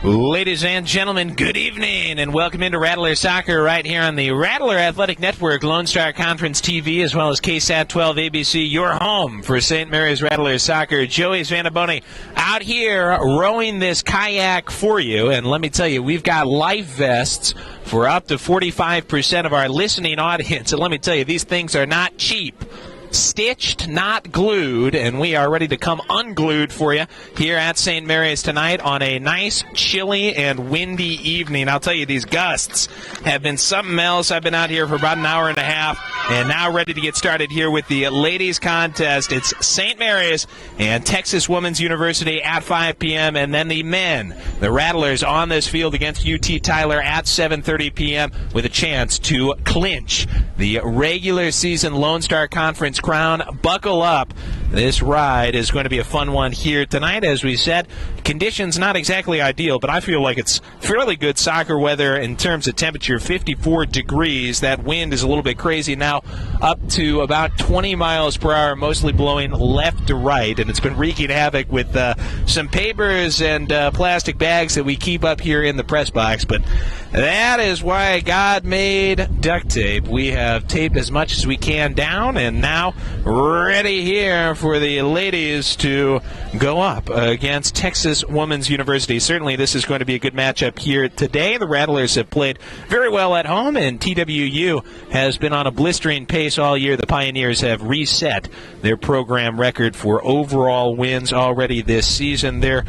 Ladies and gentlemen, good evening, and welcome into Rattler Soccer right here on the Rattler Athletic Network, Lone Star Conference TV, as well as KSAT 12 ABC, your home for St. Mary's Rattler Soccer. Joey Vanaboni out here rowing this kayak for you, and let me tell you, we've got life vests for up to 45% of our listening audience, and let me tell you, these things are not cheap. Stitched, not glued, and we are ready to come unglued for you here at St. Mary's tonight on a nice, chilly, and windy evening. I'll tell you, these gusts have been something else. I've been out here for about an hour and a half, and now ready to get started here with the ladies' contest. It's St. Mary's and Texas Women's University at 5 p.m., and then the men, the Rattlers, on this field against UT Tyler at 7:30 p.m. with a chance to clinch the regular season Lone Star Conference crown. Buckle up. This ride is going to be a fun one here tonight. As we said, conditions not exactly ideal, but I feel like it's fairly good soccer weather in terms of temperature. 54 degrees. That wind is a little bit crazy now, up to about 20 miles per hour, mostly blowing left to right, and it's been wreaking havoc with some papers and plastic bags that we keep up here in the press box, but that is why God made duct tape. We have taped as much as we can down, and now ready here for the ladies to go up against Texas Women's University. Certainly this is going to be a good matchup here today. The Rattlers have played very well at home, and TWU has been on a blistering pace all year. The Pioneers have reset their program record for overall wins already this season. Their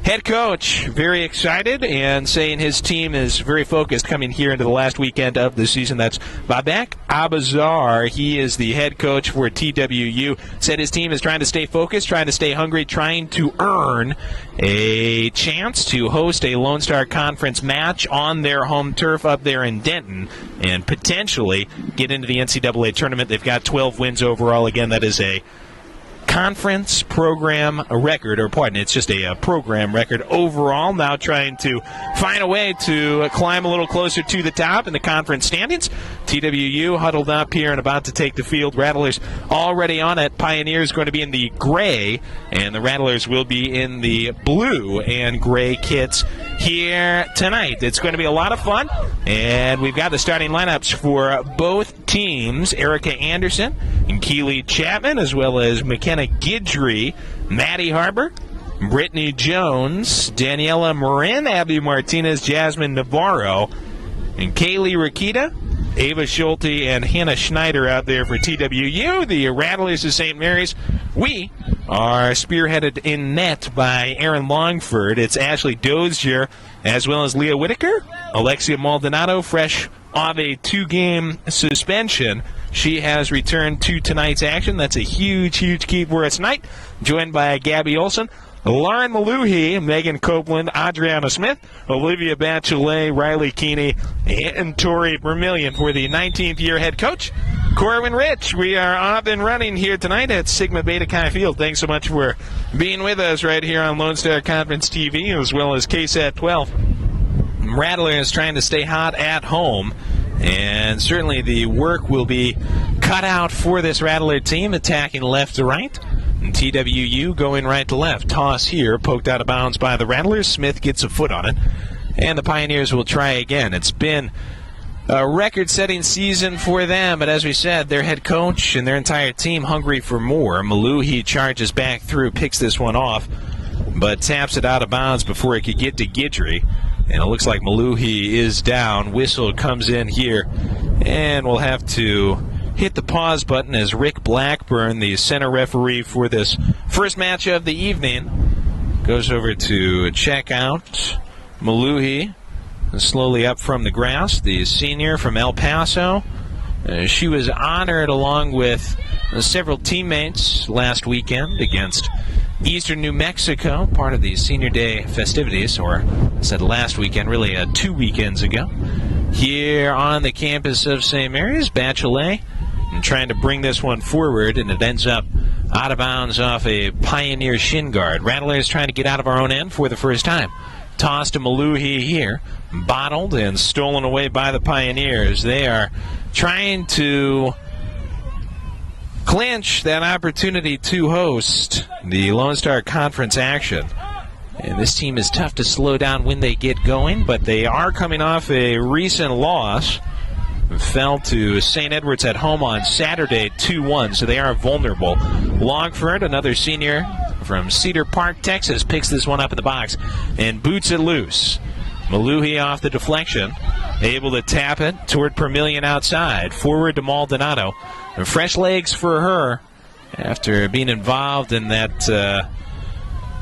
head coach very excited and saying his team is very focused coming here into the last weekend of the season. That's Babak Abazar. He is the head coach for TWU. Said his team is trying to stay focused, trying to stay hungry, trying to earn a chance to host a Lone Star Conference match on their home turf up there in Denton and potentially get into the NCAA tournament. They've got 12 wins overall. Again, that is a conference program record, or pardon, it's just a program record overall. Now trying to find a way to climb a little closer to the top in the conference standings. TWU huddled up here and about to take the field. Rattlers already on it. Pioneers going to be in the gray, and the Rattlers will be in the blue and gray kits here tonight. It's going to be a lot of fun, and we've got the starting lineups for both teams. Erica Anderson and Keely Chapman, as well as McKenna Guidry, Maddie Harbour, Brittany Jones, Daniela Marin, Abby Martinez, Jasmine Navarro, and Kaylee Rakita, Ava Schulte, and Hannah Schneider out there for TWU. The Rattlers of St. Mary's, we are spearheaded in net by Aaron Longford. It's Ashley Dozier, as well as Leah Whitaker. Alexia Maldonado, fresh off a 2-game suspension. She has returned to tonight's action. That's a huge, huge key for us tonight. Joined by Gabby Olson, Lauren Maluhi, Megan Copeland, Adriana Smith, Olivia Bachelet, Riley Keeney, and Tori Vermillion for the 19th-year head coach, Corwin Rich. We are off and running here tonight at Sigma Beta Chi Field. Thanks so much for being with us right here on Lone Star Conference TV, as well as KSAT 12. Rattlers trying to stay hot at home, and certainly the work will be cut out for this Rattler team, attacking left to right. And TWU going right to left. Toss here, poked out of bounds by the Rattlers. Smith gets a foot on it, and the Pioneers will try again. It's been a record-setting season for them, but as we said, their head coach and their entire team hungry for more. Maluhi charges back through, picks this one off, but taps it out of bounds before it could get to Guidry. And it looks like Maluhi is down. Whistle comes in here, and we'll have to hit the pause button as Rick Blackburn, the center referee for this first match of the evening, goes over to check out Maluhi, slowly up from the grass, the senior from El Paso. She was honored along with several teammates last weekend against Eastern New Mexico, part of the Senior Day festivities, or I said last weekend, really 2 weekends ago. Here on the campus of St. Mary's, Bachelet and trying to bring this one forward, and it ends up out of bounds off a Pioneer shin guard. Rattlers trying to get out of our own end for the first time. Toss to Maluhi here, bottled and stolen away by the Pioneers. They are trying to clinch that opportunity to host the Lone Star Conference action. And this team is tough to slow down when they get going, but they are coming off a recent loss. Fell to St. Edwards at home on Saturday 2-1, so they are vulnerable. Longford, another senior from Cedar Park, Texas, picks this one up in the box and boots it loose. Maluhi off the deflection, able to tap it toward Permillion outside. Forward to Maldonado. And fresh legs for her after being involved in that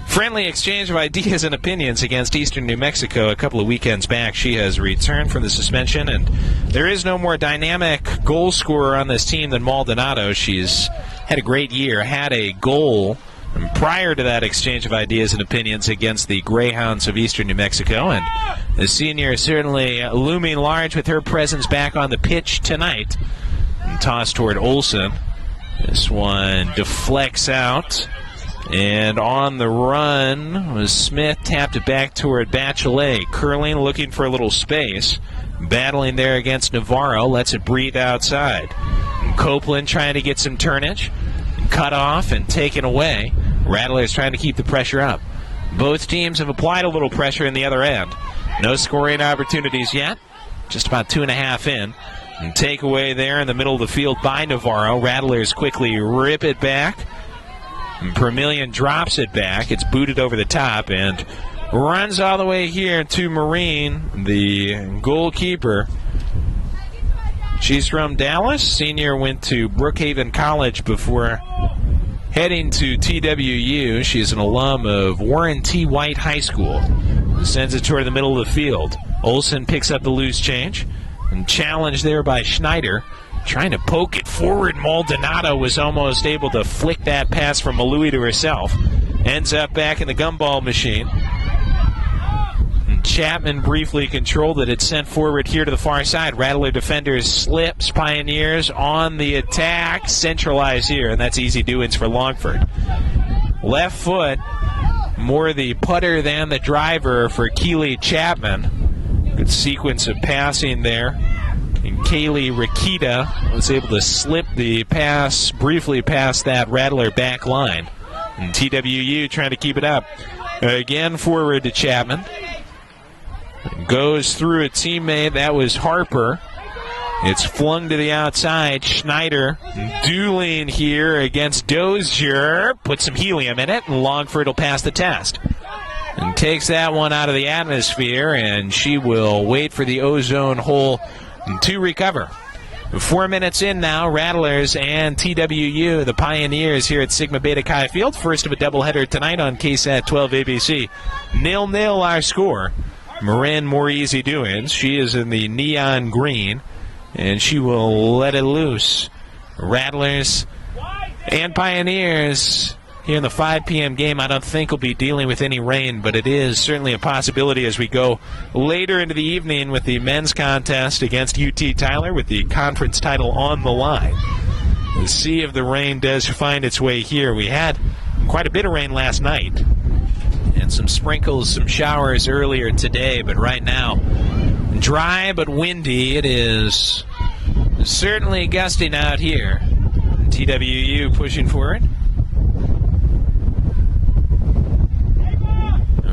friendly exchange of ideas and opinions against Eastern New Mexico a couple of weekends back. She has returned from the suspension, and there is no more dynamic goal scorer on this team than Maldonado. She's had a great year, had a goal prior to that exchange of ideas and opinions against the Greyhounds of Eastern New Mexico, and the senior is certainly looming large with her presence back on the pitch tonight. And toss toward Olsen. This one deflects out. And on the run was Smith, tapped it back toward Bachelet. Curling, looking for a little space. Battling there against Navarro, lets it breathe outside. And Copeland trying to get some turnage. Cut off and taken away. Rattlers trying to keep the pressure up. Both teams have applied a little pressure in the other end. No scoring opportunities yet. Just about 2.5 in. And takeaway there in the middle of the field by Navarro. Rattlers quickly rip it back. And Permillion drops it back. It's booted over the top and runs all the way here to Marine, the goalkeeper. She's from Dallas. Senior went to Brookhaven College before heading to TWU. She's an alum of Warren T. White High School. Sends it toward the middle of the field. Olsen picks up the loose change. And challenged there by Schneider. Trying to poke it forward. Maldonado was almost able to flick that pass from Maluhi to herself. Ends up back in the gumball machine. And Chapman briefly controlled it. It's sent forward here to the far side. Rattler defenders slips. Pioneers on the attack. Centralize here, and that's easy doings for Longford. Left foot. More the putter than the driver for Keely Chapman. Good sequence of passing there. And Kaylee Rakita was able to slip the pass briefly past that Rattler back line. And TWU trying to keep it up. Again forward to Chapman. Goes through a teammate. That was Harper. It's flung to the outside. Schneider dueling here against Dozier. Put some helium in it, and Longford will pass the test. And takes that one out of the atmosphere, and she will wait for the ozone hole to recover. 4 minutes in now, Rattlers and TWU, the Pioneers here at Sigma Beta Chi Field. First of a doubleheader tonight on KSAT 12 ABC. 0-0 our score. Marin more easy doings. She is in the neon green, and she will let it loose. Rattlers and Pioneers here in the 5 p.m. game. I don't think we'll be dealing with any rain, but it is certainly a possibility as we go later into the evening with the men's contest against UT Tyler with the conference title on the line. We'll see if the rain does find its way here. We had quite a bit of rain last night and some sprinkles, some showers earlier today, but right now dry but windy. It is certainly gusting out here. TWU pushing for it.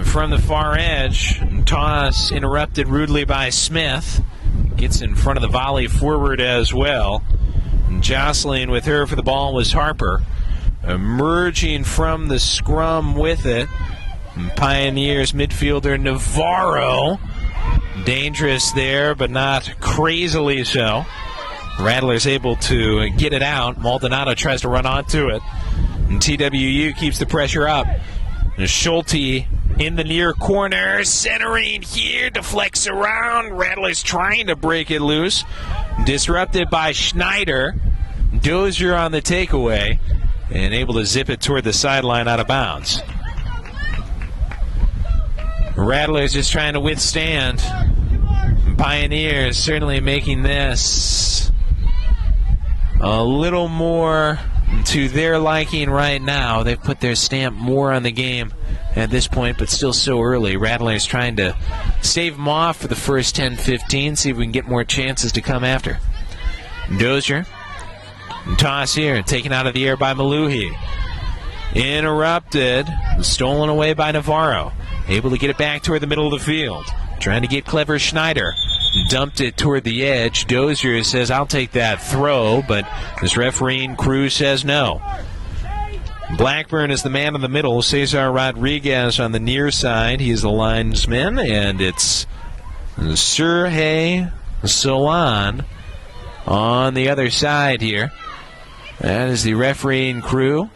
From the far edge, toss interrupted rudely by Smith. Gets in front of the volley forward as well. And jostling with her for the ball was Harper. Emerging from the scrum with it. And Pioneers midfielder Navarro. Dangerous there, but not crazily so. Rattler's able to get it out. Maldonado tries to run onto it. And TWU keeps the pressure up. And Schulte in the near corner, centering here, deflects around. Rattler's trying to break it loose. Disrupted by Schneider. Dozier on the takeaway, and able to zip it toward the sideline out of bounds. Rattlers just trying to withstand. Pioneers certainly making this a little more to their liking right now. They've put their stamp more on the game at this point, but still so early. Rattlers trying to stave them off for the first 10-15, see if we can get more chances to come after. Dozier. Toss here, taken out of the air by Maluhi. Interrupted, stolen away by Navarro. able to get it back toward the middle of the field. Trying to get clever Schneider. Dumped it toward the edge. Dozier says, I'll take that throw, but this refereeing crew says no. Blackburn is the man in the middle. Cesar Rodriguez on the near side. He is the linesman, and it's Sergey Solan on the other side here. That is the refereeing crew.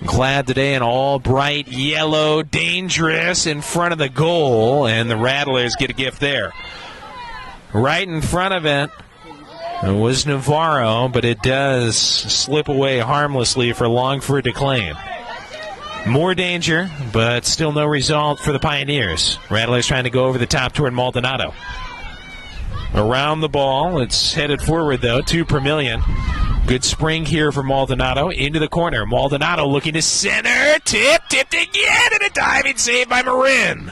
Clad today in all bright yellow, dangerous in front of the goal, and the Rattlers get a gift there. Right in front of it was Navarro, but it does slip away harmlessly for Longford to claim. More danger, but still no result for the Pioneers. Rattlers trying to go over the top toward Maldonado. Around the ball, it's headed forward though, 2 per million. Good spring here for Maldonado. Into the corner. Maldonado looking to center. Tipped again, and a diving save by Marin.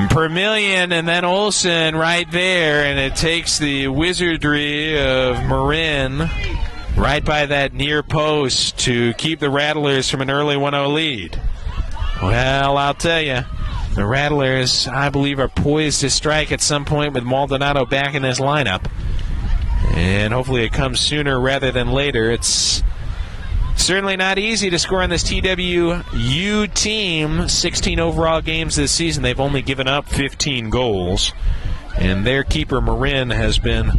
Per million, and then Olsen right there, and it takes the wizardry of Marin right by that near post to keep the Rattlers from an early 1-0 lead. Well, I'll tell you, the Rattlers, I believe, are poised to strike at some point with Maldonado back in this lineup. And hopefully it comes sooner rather than later. It's certainly not easy to score on this TWU team. 16 overall games this season. They've only given up 15 goals. And their keeper, Marin, has been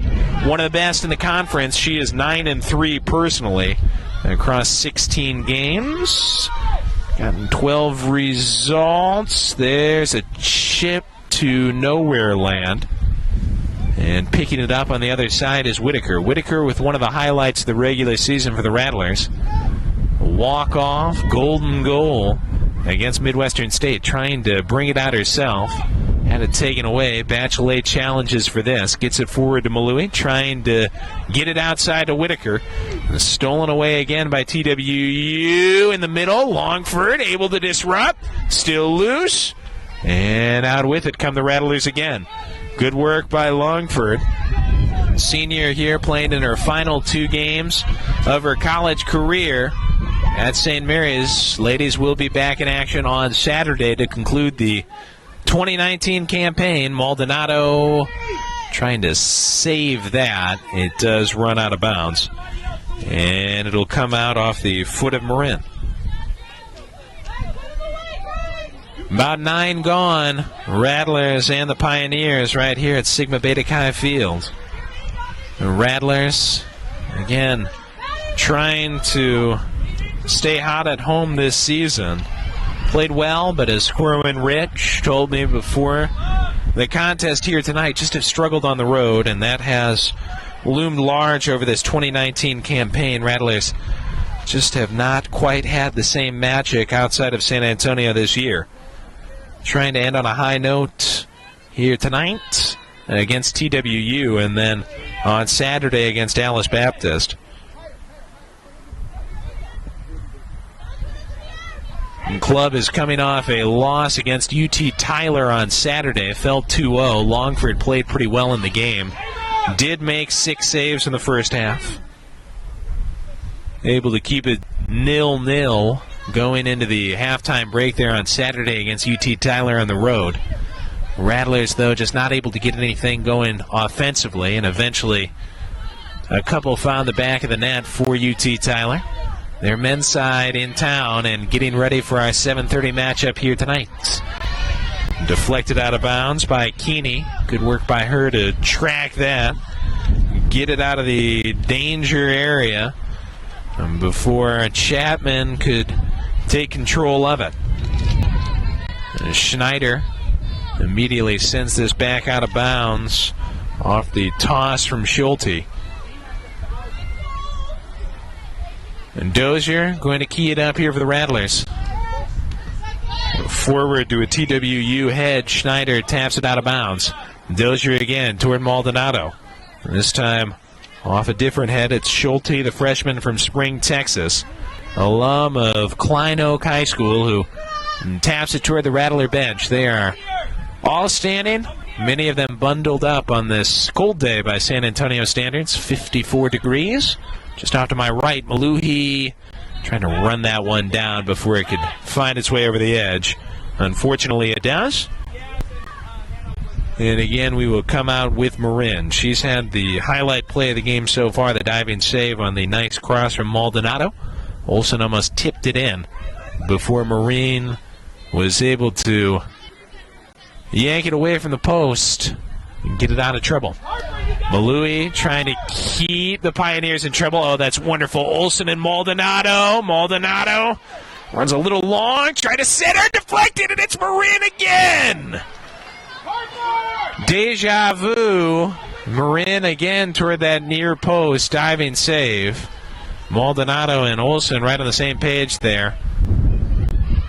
one of the best in the conference. She is 9-3 personally across 16 games. Gotten 12 results. There's a chip to nowhere land. And picking it up on the other side is Whitaker. Whitaker with one of the highlights of the regular season for the Rattlers. A walk-off golden goal against Midwestern State, trying to bring it out herself. Had it taken away. Bachelet challenges for this. Gets it forward to Malui, trying to get it outside to Whitaker. Stolen away again by TWU in the middle. Longford able to disrupt. Still loose. And out with it come the Rattlers again. Good work by Longford. Senior here playing in her final 2 games of her college career at St. Mary's. Ladies will be back in action on Saturday to conclude the 2019 campaign. Maldonado trying to save that. It does run out of bounds. And it'll come out off the foot of Marin. About 9 gone. Rattlers and the Pioneers right here at Sigma Beta Chi Field. The Rattlers, again, trying to stay hot at home this season. Played well, but as Corwin Rich told me before the contest here tonight, just have struggled on the road, and that has loomed large over this 2019 campaign. Rattlers just have not quite had the same magic outside of San Antonio this year. Trying to end on a high note here tonight against TWU, and then on Saturday against Dallas Baptist. The club is coming off a loss against UT Tyler on Saturday. Fell 2-0. Longford played pretty well in the game. Did make 6 saves in the first half. Able to keep it 0-0 going into the halftime break there on Saturday against UT Tyler on the road. Rattlers, though, just not able to get anything going offensively, and eventually a couple found the back of the net for UT Tyler. Their men's side in town and getting ready for our 7:30 matchup here tonight. Deflected out of bounds by Keeney. Good work by her to track that, get it out of the danger area before Chapman could take control of it. Schneider immediately sends this back out of bounds off the toss from Schulte. And Dozier going to key it up here for the Rattlers. Forward to a TWU head. Schneider taps it out of bounds. Dozier again toward Maldonado. This time off a different head. It's Schulte, the freshman from Spring, Texas. Alum of Klein Oak High School, who taps it toward the Rattler bench. They are all standing, many of them bundled up on this cold day by San Antonio standards. 54 degrees. Just off to my right, Maluhi Trying to run that one down before it could find its way over the edge. Unfortunately, it does. And again, we will come out with Marin. She's had the highlight play of the game so far, the diving save on the nice cross from Maldonado. Olsen almost tipped it in before Marin was able to yank it away from the post and get it out of trouble. Malui trying to keep the Pioneers in trouble. Oh, that's wonderful. Olsen and Maldonado. Maldonado runs a little long, trying to center, deflected, and it's Marin again. Deja vu. Marin again toward that near post diving save. Maldonado and Olsen right on the same page there.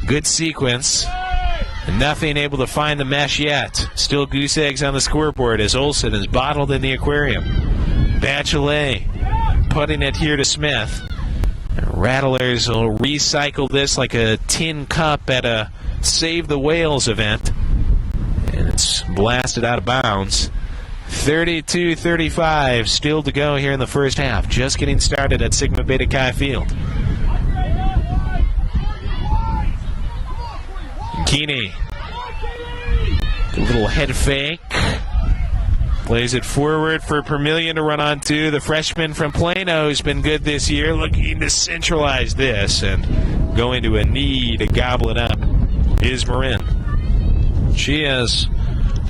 Good sequence. Nothing able to find the mesh yet. Still goose eggs on the scoreboard as Olsen is bottled in the aquarium. Bachelet putting it here to Smith. Rattlers will recycle this like a tin cup at a Save the Whales event. And it's blasted out of bounds. 32-35 still to go here in the first half. Just getting started at Sigma Beta Chi Field. Keeney. A little head fake. Plays it forward for Permillion to run onto. The freshman from Plano who's been good this year, looking to centralize this and going to a knee to gobble it up is Marin. She has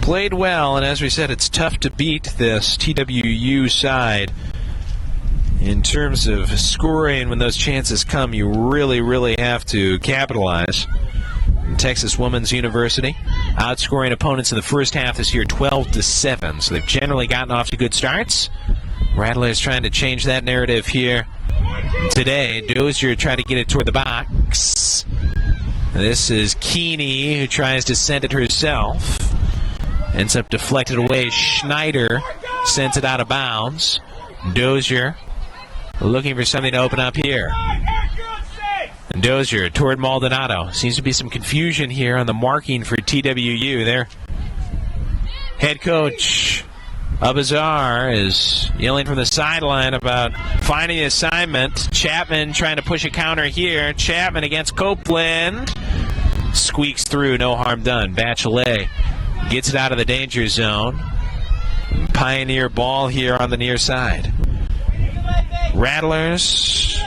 played well, and as we said, it's tough to beat this TWU side. In terms of scoring, when those chances come, you really, really have to capitalize. Texas Women's University outscoring opponents in the first half this year 12-7, so they've generally gotten off to good starts. Rattlers trying to change that narrative here today. Dozier trying to get it toward the box. This is Keeney who tries to send it herself. Ends up deflected away. Schneider sends it out of bounds. Dozier looking for something to open up here. Dozier toward Maldonado. Seems to be some confusion here on the marking for TWU. Their head coach, Abazar, is yelling from the sideline about finding the assignment. Chapman trying to push a counter here. Chapman against Copeland. Squeaks through, no harm done. Bachelet gets it out of the danger zone. Pioneer ball here on the near side. Rattlers,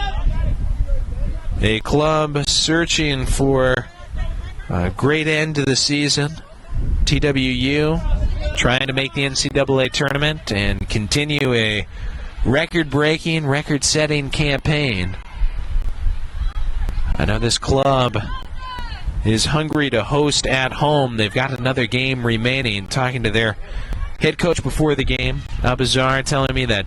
a club searching for a great end to the season. TWU trying to make the NCAA tournament and continue a record-breaking, record-setting campaign. I know this club is hungry to host at home. They've got another game remaining. Talking to their head coach before the game, Abazar, telling me that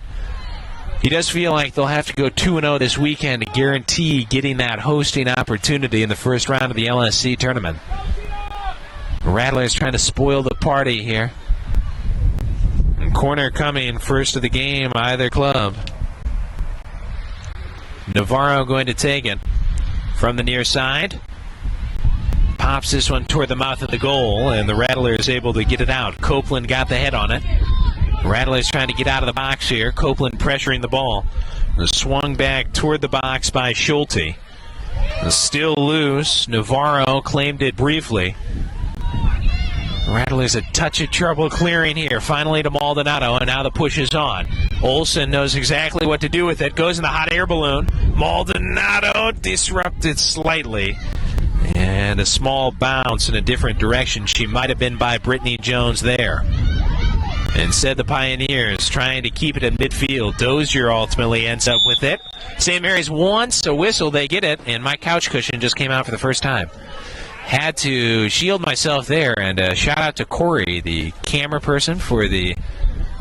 he does feel like they'll have to go 2-0 this weekend to guarantee getting that hosting opportunity in the first round of the LSC tournament. Rattlers trying to spoil the party here. And corner coming first of the game, either club. Navarro going to take it from the near side. Pops this one toward the mouth of the goal, and the Rattlers able to get it out. Copeland got the head on it. Rattlers trying to get out of the box here. Copeland pressuring the ball. Swung back toward the box by Schulte. Still loose. Navarro claimed it briefly. Rattlers a touch of trouble clearing here. Finally to Maldonado, and now the push is on. Olsen knows exactly what to do with it. Goes in the hot air balloon. Maldonado disrupted slightly. And a small bounce in a different direction. She might have been by Brittany Jones there. Instead, the Pioneers trying to keep it in midfield. Dozier ultimately ends up with it. St. Mary's wants a whistle. They get it, and my couch cushion just came out for the first time. Had to shield myself there, and shout out to Corey, the camera person for the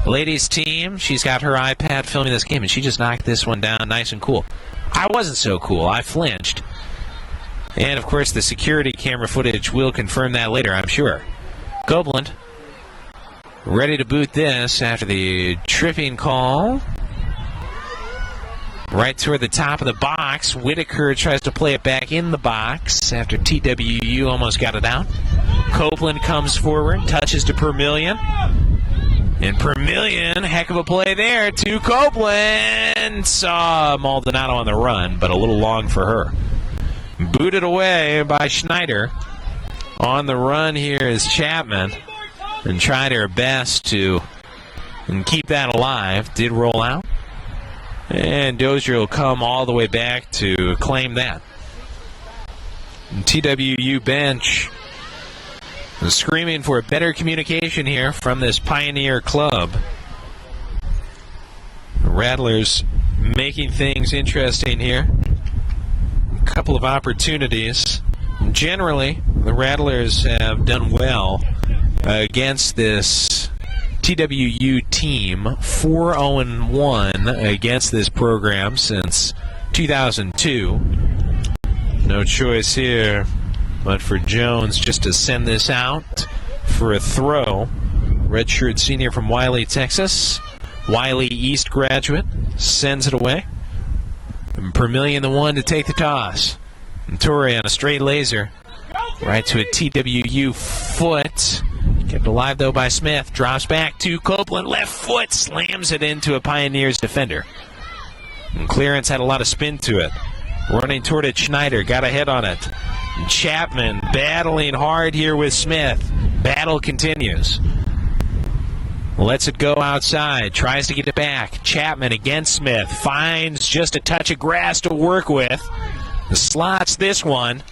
ladies team. She's got her iPad filming this game, and she just knocked this one down nice and cool. I wasn't so cool. I flinched. And, of course, the security camera footage will confirm that later, I'm sure. Copeland ready to boot this after the tripping call. Right toward the top of the box. Whitaker tries to play it back in the box after TWU almost got it out. Copeland comes forward, touches to Permillion. And Permillion, heck of a play there to Copeland. Saw Maldonado on the run, but a little long for her. Booted away by Schneider. On the run here is Chapman. And tried her best to keep that alive. Did roll out. And Dozier will come all the way back to claim that. And TWU bench screaming for better communication here from this Pioneer club. The Rattlers making things interesting here. A couple of opportunities. Generally, the Rattlers have done well against this TWU team. 4-0-1 against this program since 2002. No choice here but for Jones just to send this out for a throw. Redshirt senior from Wiley, Texas. Wiley East graduate. Sends it away. And Permillion the one to take the toss. And Torre on a straight laser. Right to a TWU foot. Kept alive though by Smith. Drops back to Copeland. Left foot. Slams it into a Pioneers defender. And clearance had a lot of spin to it. Running toward it, Schneider. Got a hit on it. Chapman battling hard here with Smith. Battle continues. Lets it go outside. Tries to get it back. Chapman against Smith. Finds just a touch of grass to work with. Slots this one.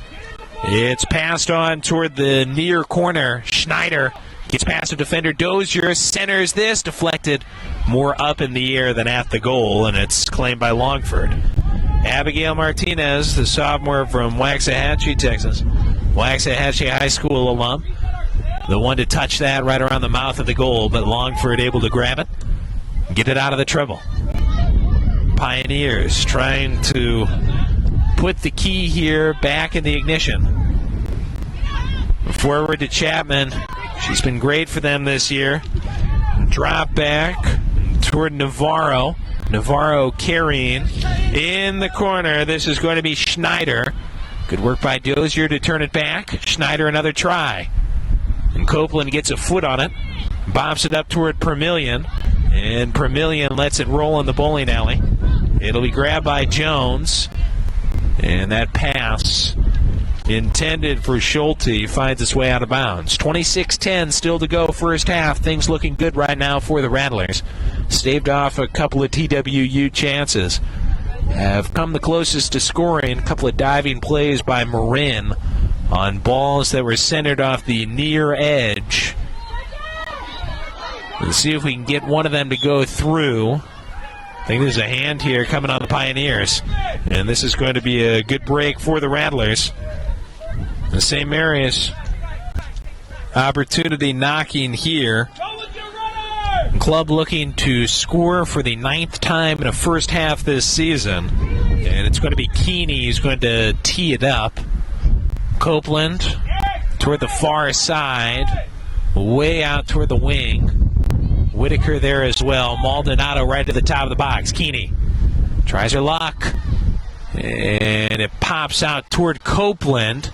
It's passed on toward the near corner. Schneider gets past a defender. Dozier centers this. Deflected more up in the air than at the goal, and it's claimed by Longford. Abigail Martinez, the sophomore from Waxahachie, Texas. Waxahachie High School alum. The one to touch that right around the mouth of the goal, but Longford able to grab it. Get it out of the trouble. Pioneers trying to put the key here back in the ignition. Forward to Chapman. She's been great for them this year. Drop back toward Navarro. Navarro carrying in the corner. This is going to be Schneider. Good work by Dozier to turn it back. Schneider another try. And Copeland gets a foot on it. Bobs it up toward Permillion. And Permillion lets it roll in the bowling alley. It'll be grabbed by Jones. And that pass intended for Schulte finds its way out of bounds. 26-10 still to go first half. Things looking good right now for the Rattlers. Staved off a couple of TWU chances. Have come the closest to scoring. A couple of diving plays by Marin on balls that were centered off the near edge. Let's see if we can get one of them to go through. I think there's a hand here coming on the Pioneers. And this is going to be a good break for the Rattlers. The St. Mary's opportunity knocking here. Club looking to score for the 9th time in a first half this season. And it's going to be Keeney who's going to tee it up. Copeland toward the far side. Way out toward the wing. Whitaker there as well. Maldonado right to the top of the box. Keeney tries her luck. And it pops out toward Copeland.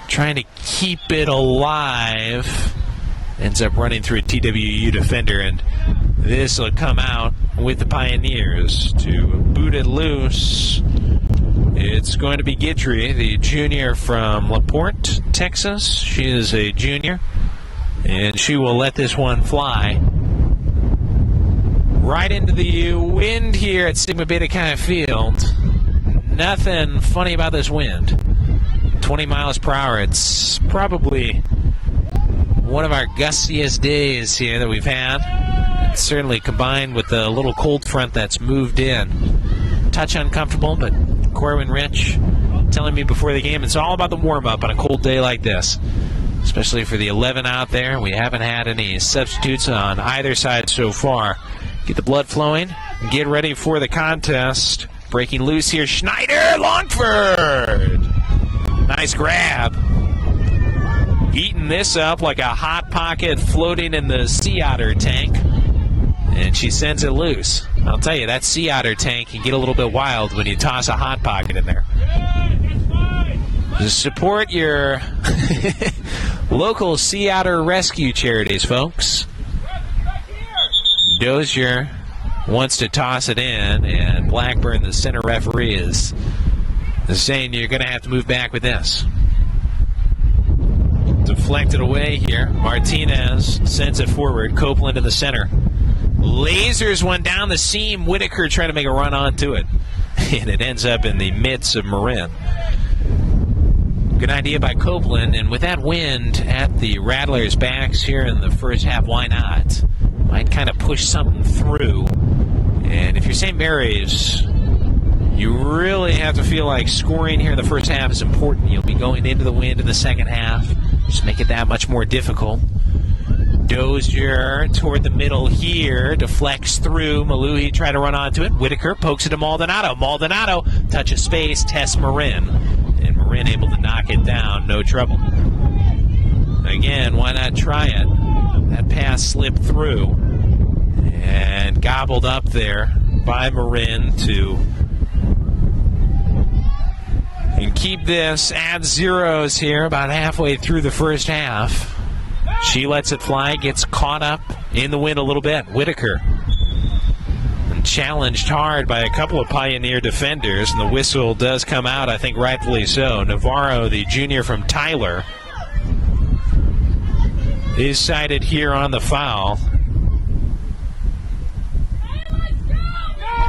Trying to keep it alive. Ends up running through a TWU defender, and this will come out with the Pioneers to boot it loose. It's going to be Guidry, the junior from LaPorte, Texas. She is a junior, and she will let this one fly right into the wind here at Sigma Beta Chi Field. Nothing funny about this wind. 20 miles per hour. It's probably one of our gustiest days here that we've had. It's certainly combined with the little cold front that's moved in. Touch uncomfortable, but Corwin Rich telling me before the game it's all about the warm-up on a cold day like this. Especially for the 11 out there. We haven't had any substitutes on either side so far. Get the blood flowing. Get ready for the contest. Breaking loose here. Schneider, Longford. Nice grab. Eating this up like a hot pocket floating in the sea otter tank. And she sends it loose. I'll tell you, that sea otter tank can get a little bit wild when you toss a hot pocket in there. Just support your local sea otter rescue charities, folks. Dozier wants to toss it in, and Blackburn, the center referee, is saying you're going to have to move back with this. Deflected away here. Martinez sends it forward. Copeland to the center. Lasers one down the seam. Whitaker trying to make a run onto it. And it ends up in the midst of Marin. Good idea by Copeland. And with that wind at the Rattlers' backs here in the first half, why not? Might kind of push something through. And if you're St. Mary's, you really have to feel like scoring here in the first half is important. You'll be going into the wind in the second half. Just make it that much more difficult. Dozier toward the middle here. Deflects through. Maluhi tried to run onto it. Whitaker pokes it to Maldonado. Maldonado touches space. Tests Marin. And Marin able to knock it down. No trouble. Again, why not try it? That pass slipped through. And gobbled up there by Marin to and keep this at zeros here about halfway through the first half. She lets it fly, gets caught up in the wind a little bit. Whitaker. And challenged hard by a couple of Pioneer defenders, and the whistle does come out, I think rightfully so. Navarro, the junior from Tyler, is cited here on the foul.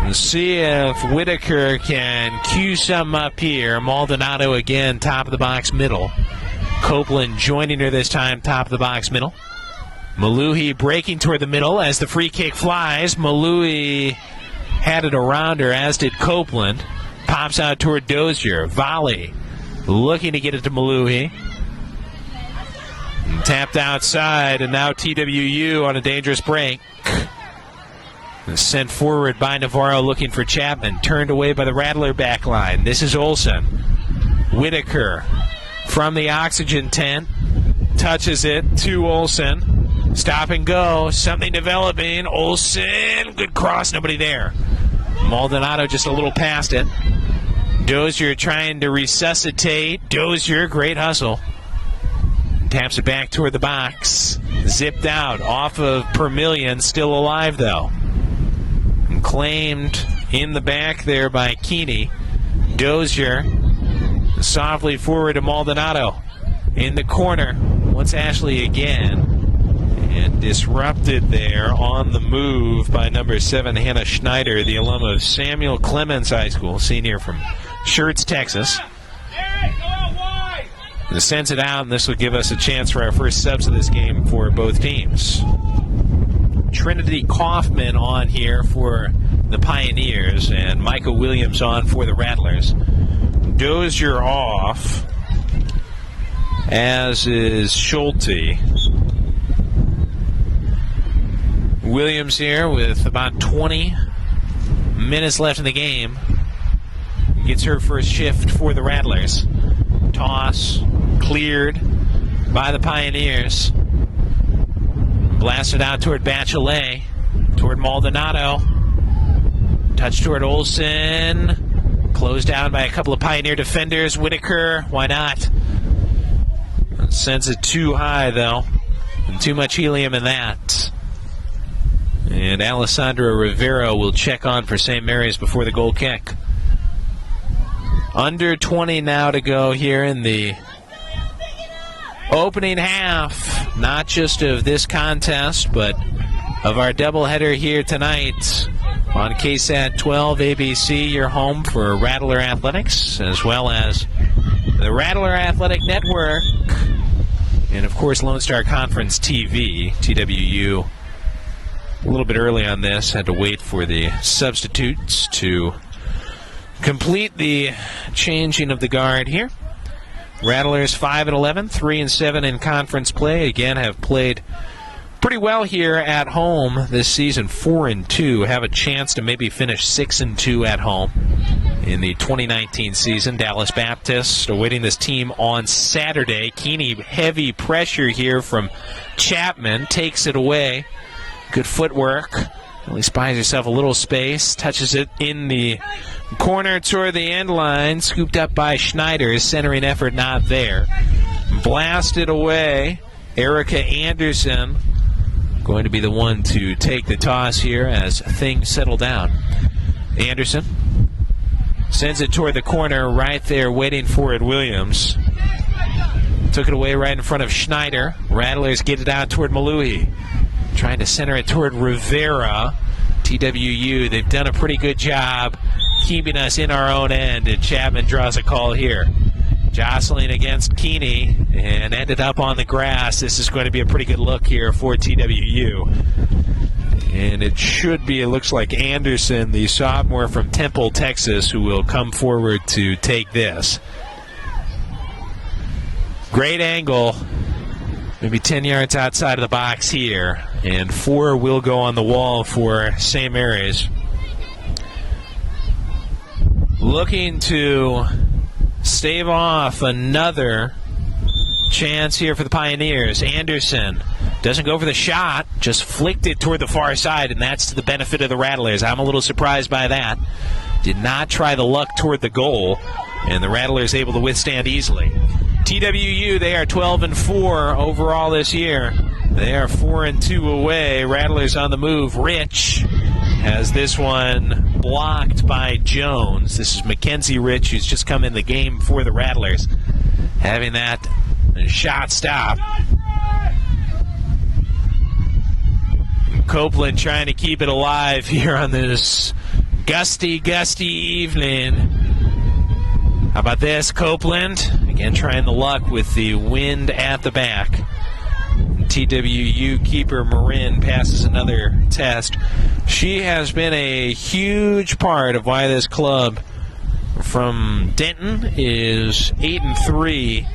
And see if Whitaker can cue some up here. Maldonado again, top of the box middle. Copeland joining her this time, top of the box middle. Maluhi breaking toward the middle as the free kick flies. Maluhi had it around her, as did Copeland. Pops out toward Dozier. Volley looking to get it to Maluhi. Tapped outside, and now TWU on a dangerous break. Sent forward by Navarro looking for Chapman. Turned away by the Rattler back line. This is Olsen. Whitaker from the oxygen tent. Touches it to Olsen. Stop and go. Something developing. Olsen. Good cross. Nobody there. Maldonado just a little past it. Dozier trying to resuscitate. Dozier, great hustle. Taps it back toward the box. Zipped out off of Permillion. Still alive, though. And claimed in the back there by Keeney. Dozier softly forward to Maldonado. In the corner. Once Ashley again. And disrupted there on the move by number 7, Hannah Schneider, the alum of Samuel Clemens High School, senior from Schertz, Texas. Sends it out, and this will give us a chance for our first subs of this game for both teams. Trinity Kaufman on here for the Pioneers, and Michael Williams on for the Rattlers. Dozier off, as is Schulte. Williams here with about 20 minutes left in the game. Gets her first shift for the Rattlers. Toss cleared by the Pioneers. Blasted out toward Bachelet. Toward Maldonado. Touch toward Olsen. Closed down by a couple of Pioneer defenders. Whitaker, why not? Sends it too high, though. And too much helium in that. And Alessandra Rivero will check on for St. Mary's before the goal kick. Under 20 now to go here in the opening half, not just of this contest, but of our doubleheader here tonight on KSAT 12 ABC, your home for Rattler Athletics, as well as the Rattler Athletic Network, and of course Lone Star Conference TV. TWU a little bit early on this, had to wait for the substitutes to complete the changing of the guard here. Rattlers 5-11, 3-7 in conference play. Again, have played pretty well here at home this season. 4-2, have a chance to maybe finish 6-2 at home in the 2019 season. Dallas Baptist awaiting this team on Saturday. Keeney, heavy pressure here from Chapman, takes it away. Good footwork. At least buys herself a little space. Touches it in the corner toward the end line. Scooped up by Schneider. Centering effort not there. Blasted away. Erica Anderson going to be the one to take the toss here as things settle down. Anderson sends it toward the corner, right there waiting for it, Williams. Took it away right in front of Schneider. Rattlers get it out toward Maluhi. Trying to center it toward Rivera. TWU, they've done a pretty good job keeping us in our own end, and Chapman draws a call here. Jostling against Keeney and ended up on the grass. This is going to be a pretty good look here for TWU. And it should be, it looks like Anderson, the sophomore from Temple, Texas, who will come forward to take this. Great angle. Maybe 10 yards outside of the box here. And 4 will go on the wall for St. Mary's. Looking to stave off another chance here for the Pioneers. Anderson doesn't go for the shot, just flicked it toward the far side, and that's to the benefit of the Rattlers. I'm a little surprised by that. Did not try the luck toward the goal, and the Rattlers able to withstand easily. TWU, they are 12-4 overall this year. They are 4-2 away. Rattlers on the move. Rich has this one blocked by Jones. This is Mackenzie Rich, who's just come in the game for the Rattlers, having that shot stop. Copeland trying to keep it alive here on this gusty evening. How about this, Copeland? Again, trying the luck with the wind at the back. TWU keeper Marin passes another test. She has been a huge part of why this club from Denton is 8-3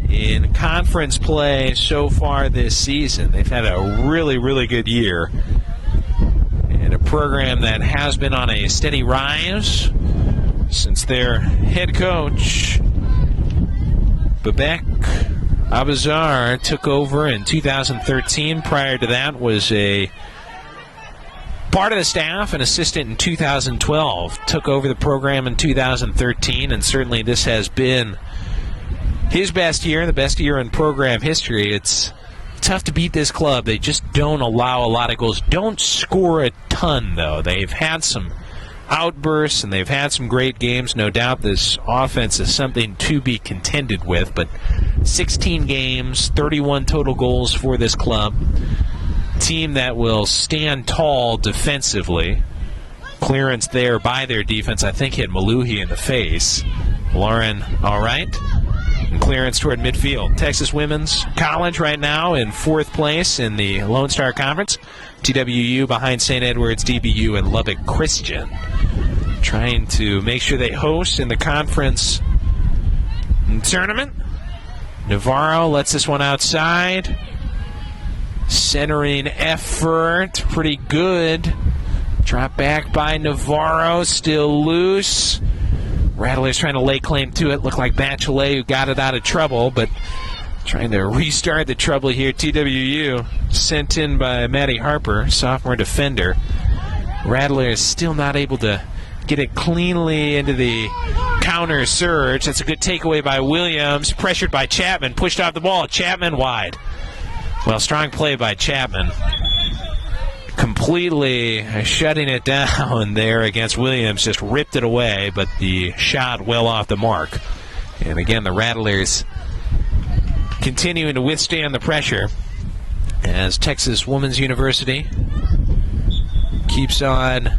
in conference play so far this season. They've had a really good year, and a program that has been on a steady rise since their head coach Babek Abazar took over in 2013. Prior to that was a part of the staff, an assistant in 2012. Took over the program in 2013, and certainly this has been his best year, the best year in program history. It's tough to beat this club. They just don't allow a lot of goals. Don't score a ton, though. They've had some outbursts, and they've had some great games. No doubt this offense is something to be contended with, but 16 games, 31 total goals for this club. Team that will stand tall defensively. Clearance there by their defense, I think, hit Maluhi in the face. Lauren, all right. And clearance toward midfield. Texas Women's College right now in 4th place in the Lone Star Conference. TWU behind St. Edward's, DBU, and Lubbock Christian. Trying to make sure they host in the conference tournament. Navarro lets this one outside. Centering effort, pretty good. Drop back by Navarro, still loose. Rattlers trying to lay claim to it. Looked like Bachelet who got it out of trouble, but trying to restart the trouble here. TWU sent in by Maddie Harper, sophomore defender. Rattlers still not able to get it cleanly into the counter surge. That's a good takeaway by Williams. Pressured by Chapman. Pushed off the ball. Chapman wide. Well, strong play by Chapman. Completely shutting it down there against Williams. Just ripped it away, but the shot well off the mark. And again, the Rattlers continuing to withstand the pressure as Texas Women's University keeps on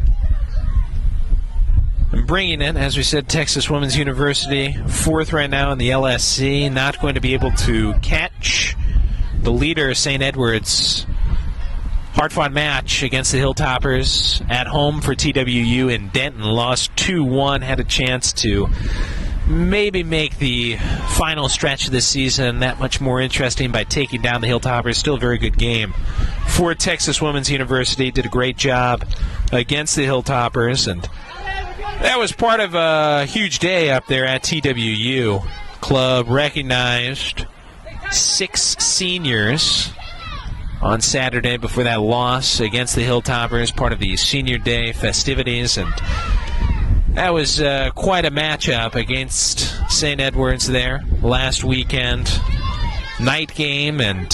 bringing it. As we said, Texas Women's University 4th right now in the LSC. Not going to be able to catch the leader, St. Edward's. Hard-fought match against the Hilltoppers at home for TWU in Denton. Lost 2-1. Had a chance to maybe make the final stretch of this season that much more interesting by taking down the Hilltoppers. Still a very good game for Texas Women's University. Did a great job against the Hilltoppers, and that was part of a huge day up there at TWU. Club recognized 6 seniors on Saturday before that loss against the Hilltoppers, part of the Senior Day festivities, and that was quite a matchup against St. Edward's there last weekend. night game, and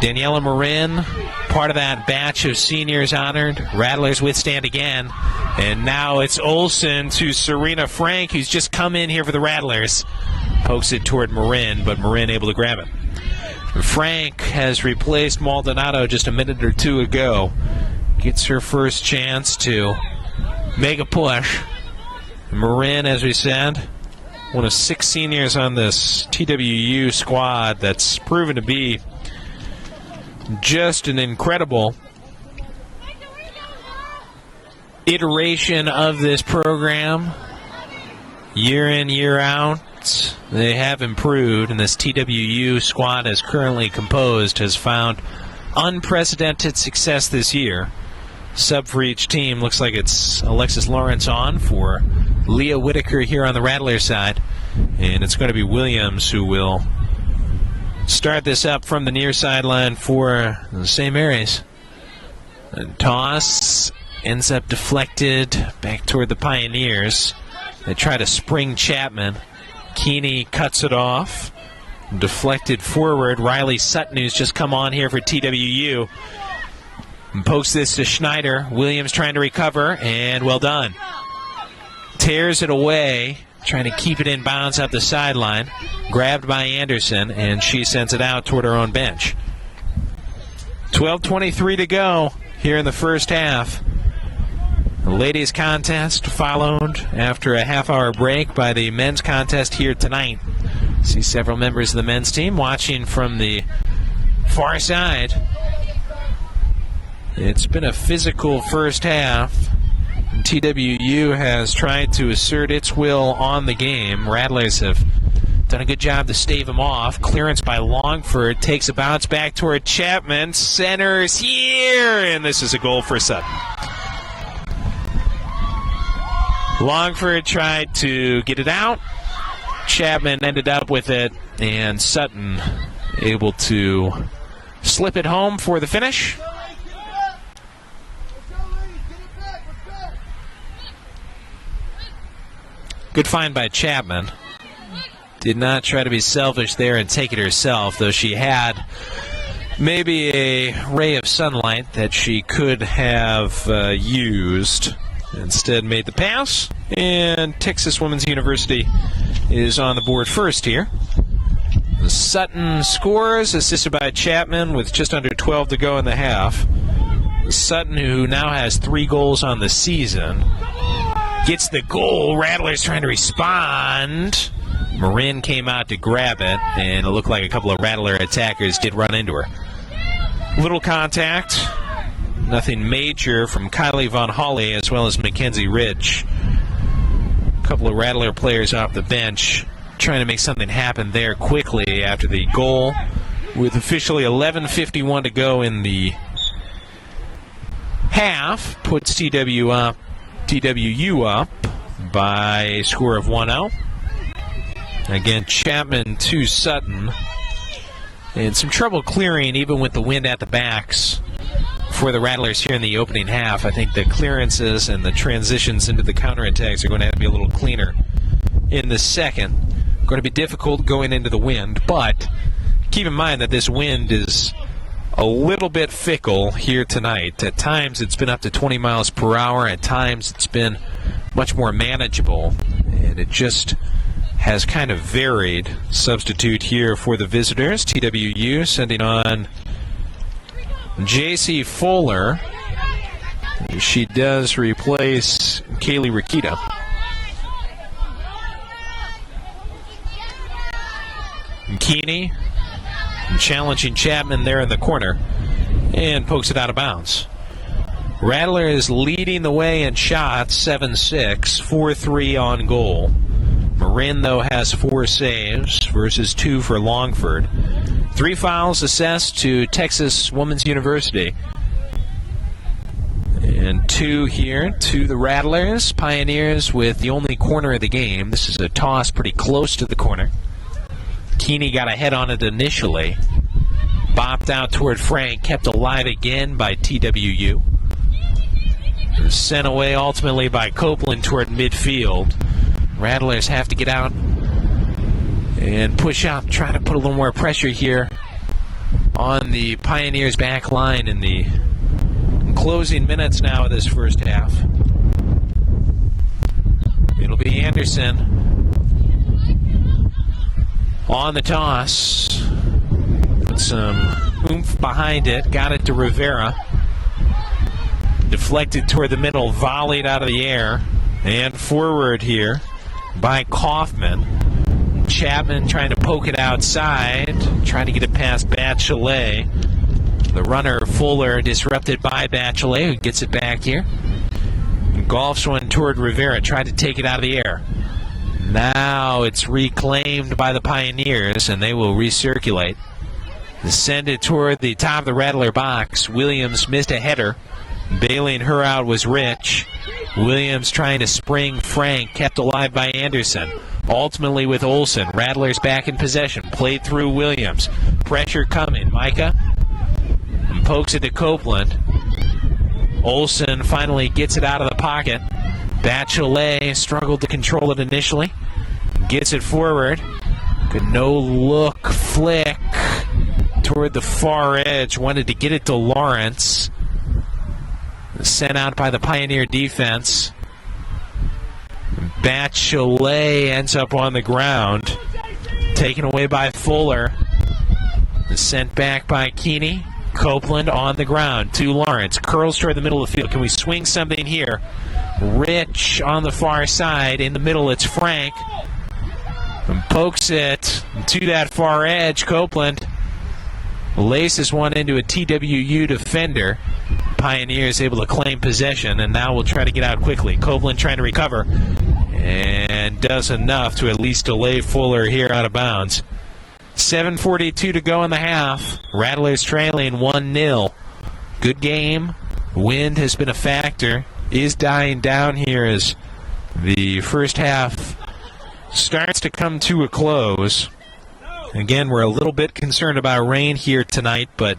Daniela Marin, part of that batch of seniors honored. Rattlers withstand again, and now it's Olsen to Serena Frank, who's just come in here for the Rattlers. Pokes it toward Marin, but Marin able to grab it. Frank has replaced Maldonado just a minute or two ago. Gets her first chance to make a push. Marin, as we said, one of 6 seniors on this TWU squad that's proven to be just an incredible iteration of this program. Year in, year out, they have improved, and this TWU squad as currently composed has found unprecedented success this year. Sub for each team looks like it's Alexis Lawrence on for Leah Whitaker here on the Rattler side, and it's going to be Williams who will start this up from the near sideline for the St. Mary's. And toss ends up deflected back toward the Pioneers. They try to spring Chapman. Keeney cuts it off. Deflected forward. Riley Sutton, who's just come on here for TWU, and pokes this to Schneider. Williams trying to recover, and well done. Tears it away, trying to keep it in bounds up the sideline. Grabbed by Anderson, and she sends it out toward her own bench. 12:23 to go here in the first half. The ladies' contest followed after a half-hour break by the men's contest here tonight. See several members of the men's team watching from the far side. It's been a physical first half. TWU has tried to assert its will on the game. Rattlers have done a good job to stave them off. Clearance by Longford takes a bounce back toward Chapman. Centers here, and this is a goal for Sutton. Longford tried to get it out. Chapman ended up with it, and Sutton able to slip it home for the finish. Good find by Chapman. Did not try to be selfish there and take it herself, though she had maybe a ray of sunlight that she could have used. Instead made the pass, and Texas Women's University is on the board first here. Sutton scores, assisted by Chapman with just under 12 to go in the half. Sutton, who now has 3 goals on the season, gets the goal. Rattlers trying to respond. Marin came out to grab it, and it looked like a couple of Rattler attackers did run into her. Little contact. Nothing major from Kylie Von Hawley as well as Mackenzie Rich. A couple of Rattler players off the bench trying to make something happen there quickly after the goal. With officially 11:51 to go in the half, puts TWU up by a score of 1-0. Again, Chapman to Sutton. And some trouble clearing even with the wind at the backs for the Rattlers here in the opening half. I think the clearances and the transitions into the counterattacks are going to have to be a little cleaner in the second. Going to be difficult going into the wind, but keep in mind that this wind is a little bit fickle here tonight. At times it's been up to 20 miles per hour. At times it's been much more manageable, and it just has kind of varied. Substitute here for the visitors. TWU sending on J.C. Fuller. She does replace Kaylee Rakita. Keeney challenging Chapman there in the corner and pokes it out of bounds. Rattler is leading the way in shots, 7-6, 4-3 on goal. Marin, though, has 4 saves versus 2 for Longford. 3 fouls assessed to Texas Women's University. And 2 here to the Rattlers. Pioneers with the only corner of the game. This is a toss pretty close to the corner. Keeney got a head on it initially. Bopped out toward Frank. Kept alive again by TWU. Sent away ultimately by Copeland toward midfield. Rattlers have to get out and push up, try to put a little more pressure here on the Pioneers' back line in the closing minutes now of this first half. It'll be Anderson on the toss. Put some oomph behind it. Got it to Rivera. Deflected toward the middle, volleyed out of the air. And forward here by Kaufman. Chapman trying to poke it outside. Trying to get it past Bachelet. The runner, Fuller, disrupted by Bachelet, who gets it back here. Golfs one toward Rivera. Tried to take it out of the air. Now it's reclaimed by the Pioneers, and they will recirculate. Send it toward the top of the Rattler box. Williams missed a header. Bailing her out was Rich. Williams trying to spring Frank, kept alive by Anderson. Ultimately with Olsen. Rattlers back in possession. Played through Williams. Pressure coming. Micah pokes it to Copeland. Olsen finally gets it out of the pocket. Bachelet struggled to control it initially. Gets it forward. Good no-look flick toward the far edge. Wanted to get it to Lawrence. Sent out by the Pioneer defense. Bachelet ends up on the ground. Taken away by Fuller. Sent back by Keeney. Copeland on the ground to Lawrence. Curls toward the middle of the field. Can we swing something here? Rich on the far side. In the middle, it's Frank. And pokes it to that far edge. Copeland laces one into a TWU defender. Pioneers able to claim possession, and now we'll try to get out quickly. Copeland trying to recover, and does enough to at least delay Fuller here out of bounds. 7:42 to go in the half. Rattlers trailing 1-0. Good game. Wind has been a factor. Is dying down here as the first half starts to come to a close. Again, we're a little bit concerned about rain here tonight, but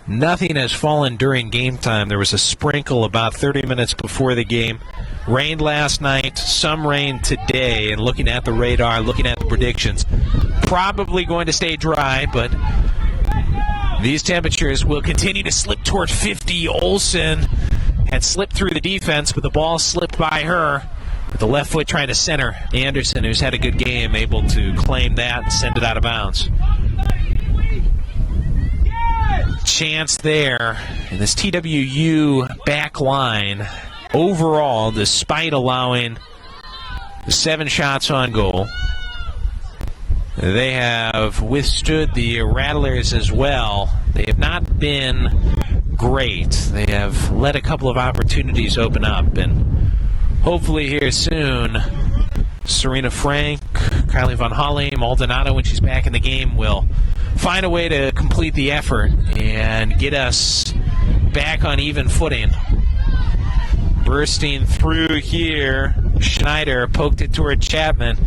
nothing has fallen during game time. There was a sprinkle about 30 minutes before the game. Rained last night, some rain today, and looking at the radar, looking at the predictions, probably going to stay dry, but these temperatures will continue to slip toward 50. Olsen had slipped through the defense, but the ball slipped by her. With the left foot trying to center. Anderson, who's had a good game, able to claim that and send it out of bounds. Chance there in this TWU back line. Overall, despite allowing 7 shots on goal, they have withstood the Rattlers as well. They have not been great. They have let a couple of opportunities open up, and hopefully here soon, Serena Frank, Kylie Von Holly, Maldonado, when she's back in the game, will find a way to complete the effort and get us back on even footing. Bursting through here, Schneider poked it toward Chapman.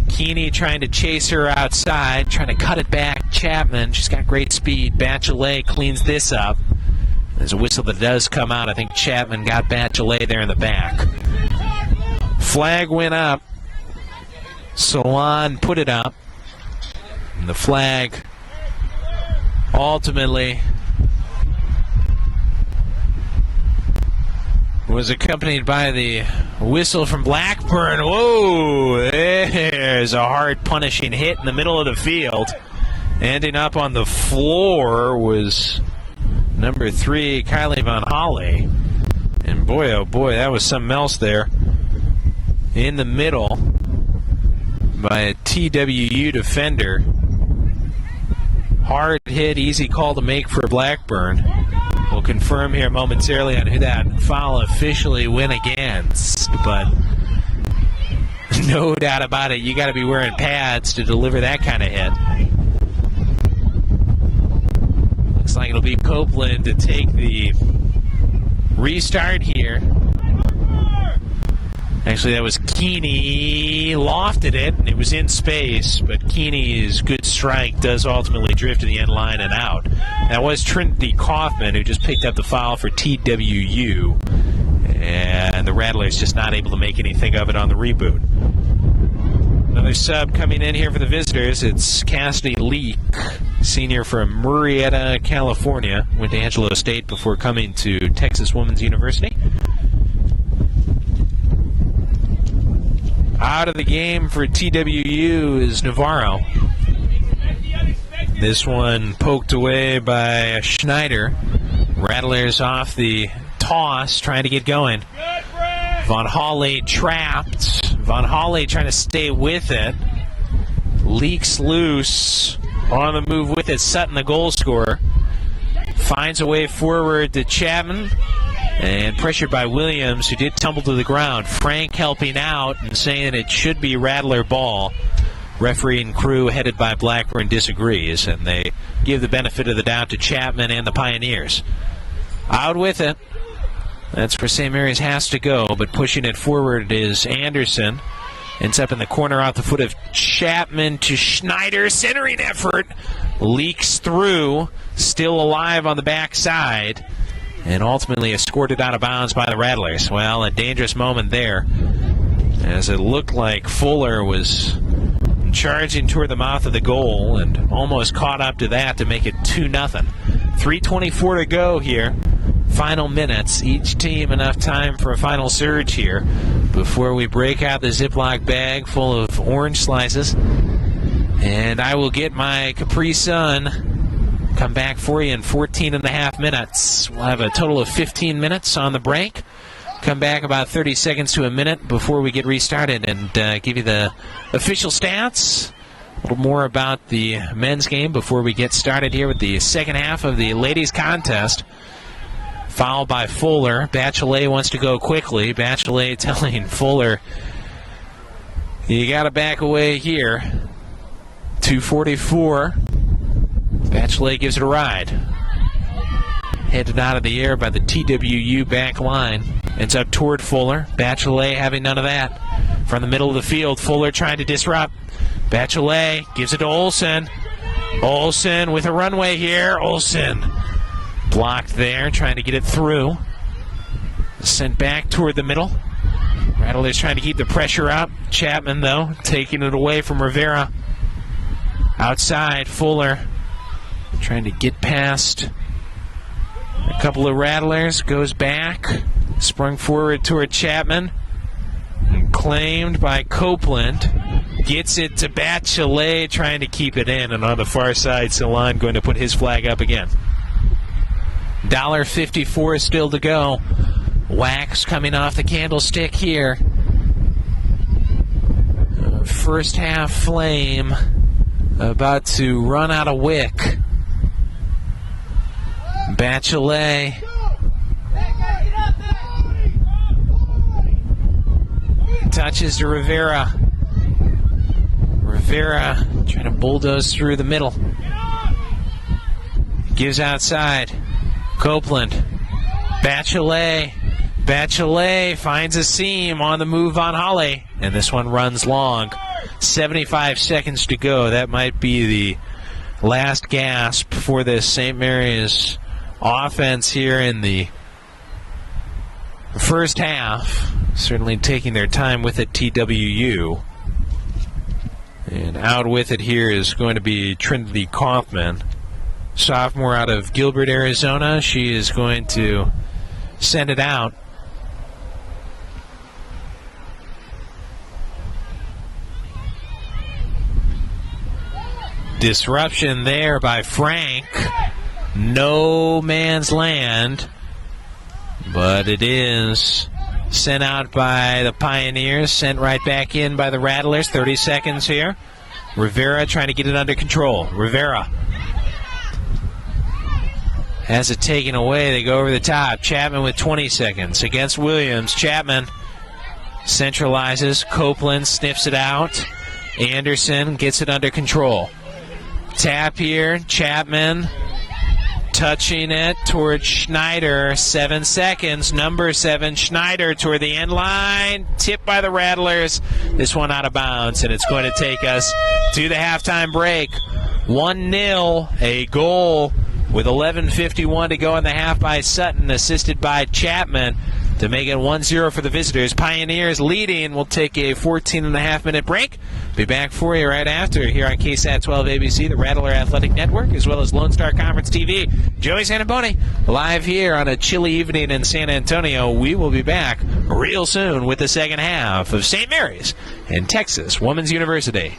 Keeney trying to chase her outside, trying to cut it back. Chapman, she's got great speed. Bachelet cleans this up. There's a whistle that does come out. I think Chapman got Bachelet there in the back. Flag went up. Salon put it up. And the flag ultimately was accompanied by the whistle from Blackburn. Whoa! There's a hard punishing hit in the middle of the field. Ending up on the floor was number 3, Kylie Von Holly. And boy, oh boy, that was something else there. In the middle by a TWU defender. Hard hit, easy call to make for Blackburn. We'll confirm here momentarily on who that foul officially went against. But no doubt about it, you got to be wearing pads to deliver that kind of hit. Looks like it'll be Copeland to take the restart here. Actually, that was Keeney. Lofted it, and it was in space, but Keeney's good strike does ultimately drift to the end line and out. That was Trinity Kaufman, who just picked up the foul for TWU, and the Rattlers just not able to make anything of it on the reboot. Another sub coming in here for the visitors. It's Cassidy Leak, senior from Murrieta, California. Went to Angelo State before coming to Texas Women's University. Out of the game for TWU is Navarro. This one poked away by Schneider. Rattlers off the toss, trying to get going. Von Hawley trapped. Von Hawley trying to stay with it. Leaks loose. On the move with it. Sutton, the goal scorer. Finds a way forward to Chapman. And pressured by Williams, who did tumble to the ground. Frank helping out and saying it should be Rattler ball. Referee and crew headed by Blackburn disagrees, and they give the benefit of the doubt to Chapman and the Pioneers. Out with it. That's where St. Mary's has to go, but pushing it forward is Anderson. Ends up in the corner off the foot of Chapman to Schneider. Centering effort. Leaks through. Still alive on the backside. And ultimately escorted out of bounds by the Rattlers. Well, a dangerous moment there, as it looked like Fuller was charging toward the mouth of the goal and almost caught up to that to make it 2-0. 3:24 to go here. Final minutes. Each team enough time for a final surge here before we break out the Ziploc bag full of orange slices. And I will get my Capri Sun. Come back for you in 14.5 minutes. We'll have a total of 15 minutes on the break. Come back about 30 seconds to a minute before we get restarted and give you the official stats. A little more about the men's game before we get started here with the second half of the ladies' contest. Foul by Fuller. Bachelet wants to go quickly. Bachelet telling Fuller, you got to back away here. 2:44. Bachelet gives it a ride. Headed out of the air by the TWU back line. Ends up toward Fuller. Bachelet having none of that. From the middle of the field, Fuller trying to disrupt. Bachelet gives it to Olsen. Olsen with a runway here. Olsen blocked there, trying to get it through. Sent back toward the middle. Rattlers trying to keep the pressure up. Chapman, though, taking it away from Rivera. Outside, Fuller trying to get past a couple of Rattlers. Goes back. Sprung forward toward Chapman. Claimed by Copeland. Gets it to Bachelet, trying to keep it in. And on the far side, Salon going to put his flag up again. $1.54 still to go. Wax coming off the candlestick here. First half flame about to run out of wick. Bachelet touches to Rivera. Rivera trying to bulldoze through the middle. Gives outside. Copeland. Bachelet. Bachelet finds a seam on the move on Hawley. And this one runs long. 75 seconds to go. That might be the last gasp for this St. Mary's offense here in the first half. Certainly taking their time with it, TWU. And out with it here is going to be Trinity Kaufman, sophomore out of Gilbert, Arizona. She is going to send it out. Disruption there by Frank. No man's land. But it is sent out by the Pioneers. Sent right back in by the Rattlers. 30 seconds here. Rivera trying to get it under control. Rivera has it taken away. They go over the top. Chapman with 20 seconds against Williams. Chapman centralizes. Copeland sniffs it out. Anderson gets it under control. Tap here. Chapman touching it toward Schneider. 7 seconds. Number 7, Schneider toward the end line. Tipped by the Rattlers. This one out of bounds, and it's going to take us to the halftime break. 1-0. A goal with 11:51 to go in the half by Sutton, assisted by Chapman. to make it 1-0 for the visitors. Pioneers leading. We'll take a 14.5-minute break. Be back for you right after here on KSAT 12 ABC, the Rattler Athletic Network, as well as Lone Star Conference TV. Joey Santiboni live here on a chilly evening in San Antonio. We will be back real soon with the second half of St. Mary's and Texas Women's University.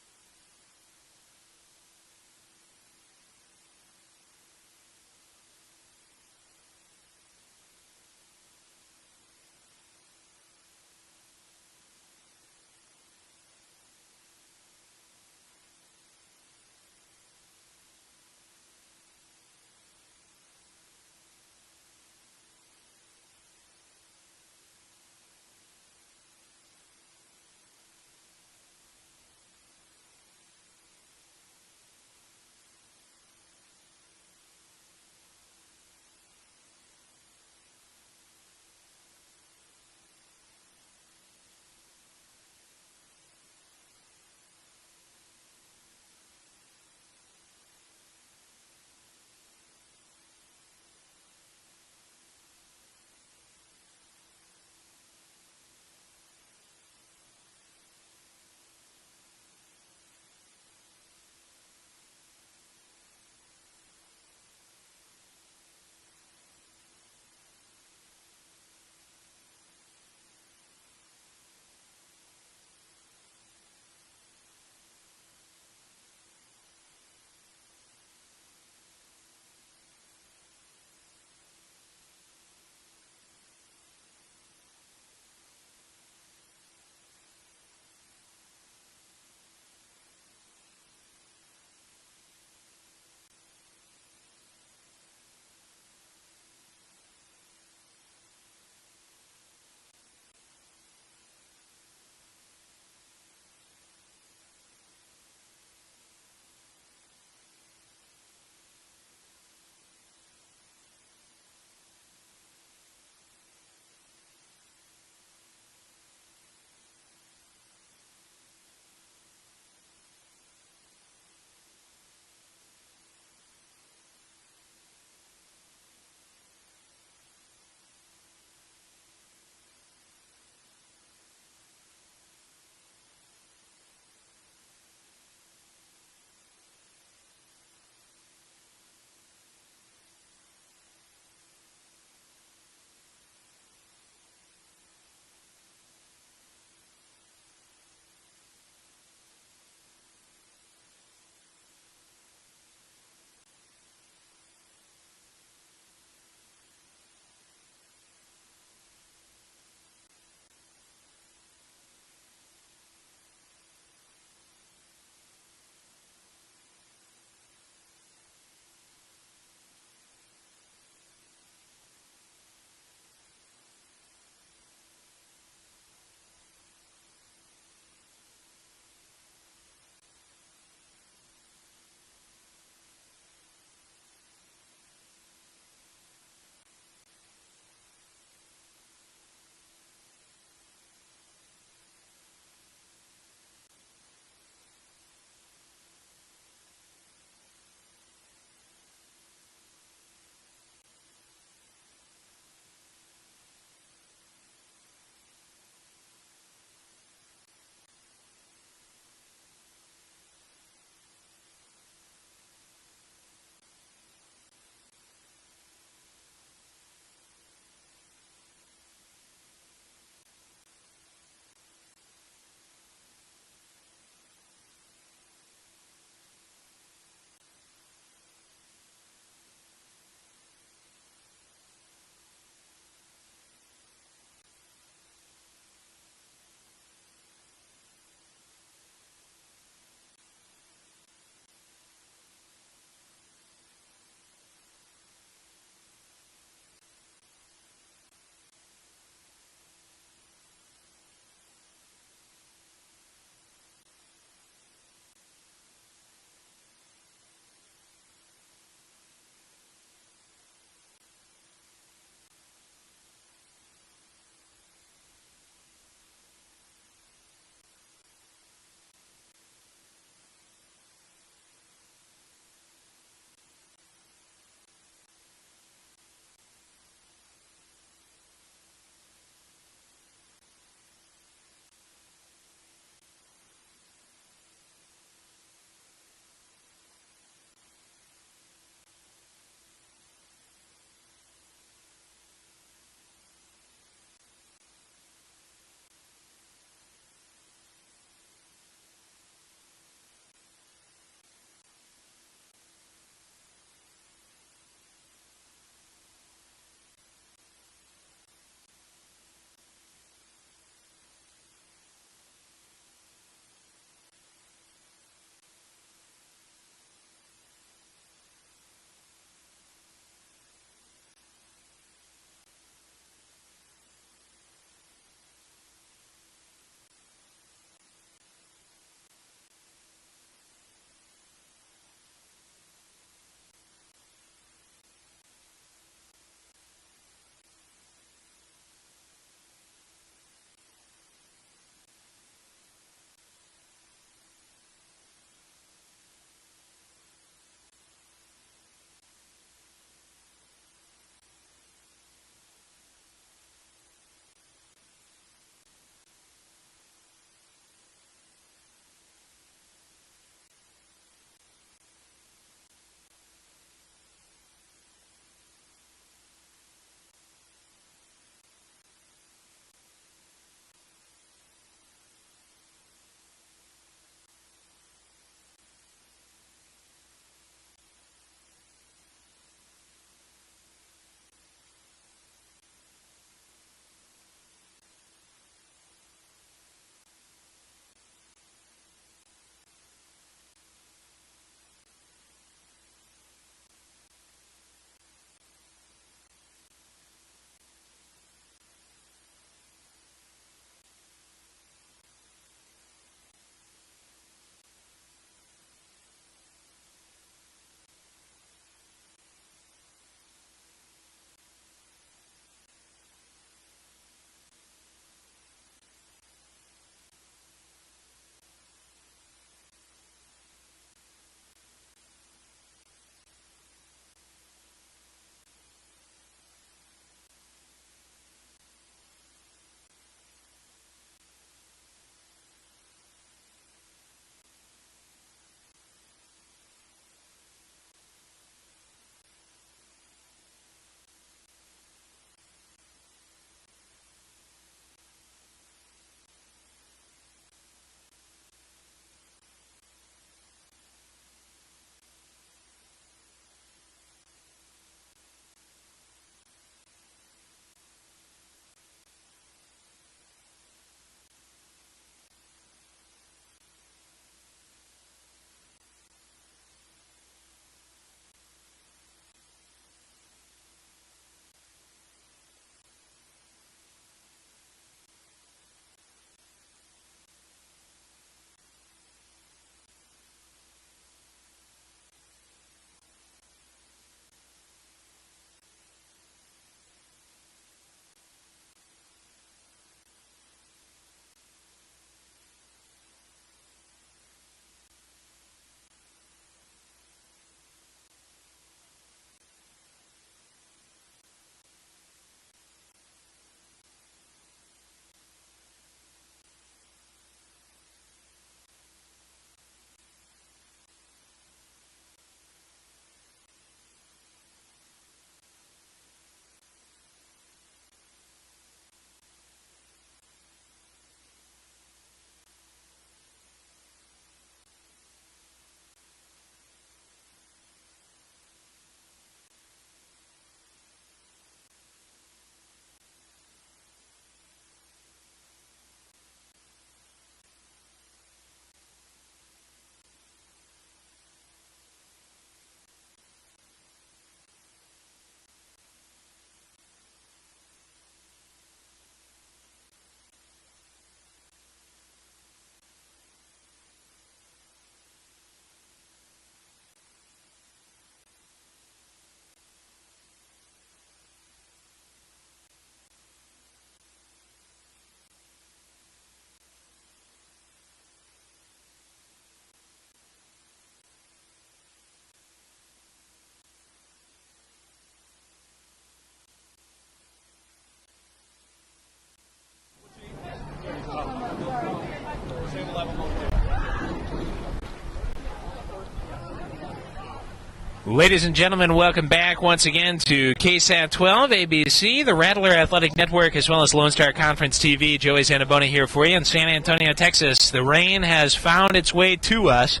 Ladies and gentlemen, welcome back once again to KSAT 12 ABC, the Rattler Athletic Network, as well as Lone Star Conference TV. Joey Zanaboni here for you in San Antonio, Texas. The rain has found its way to us.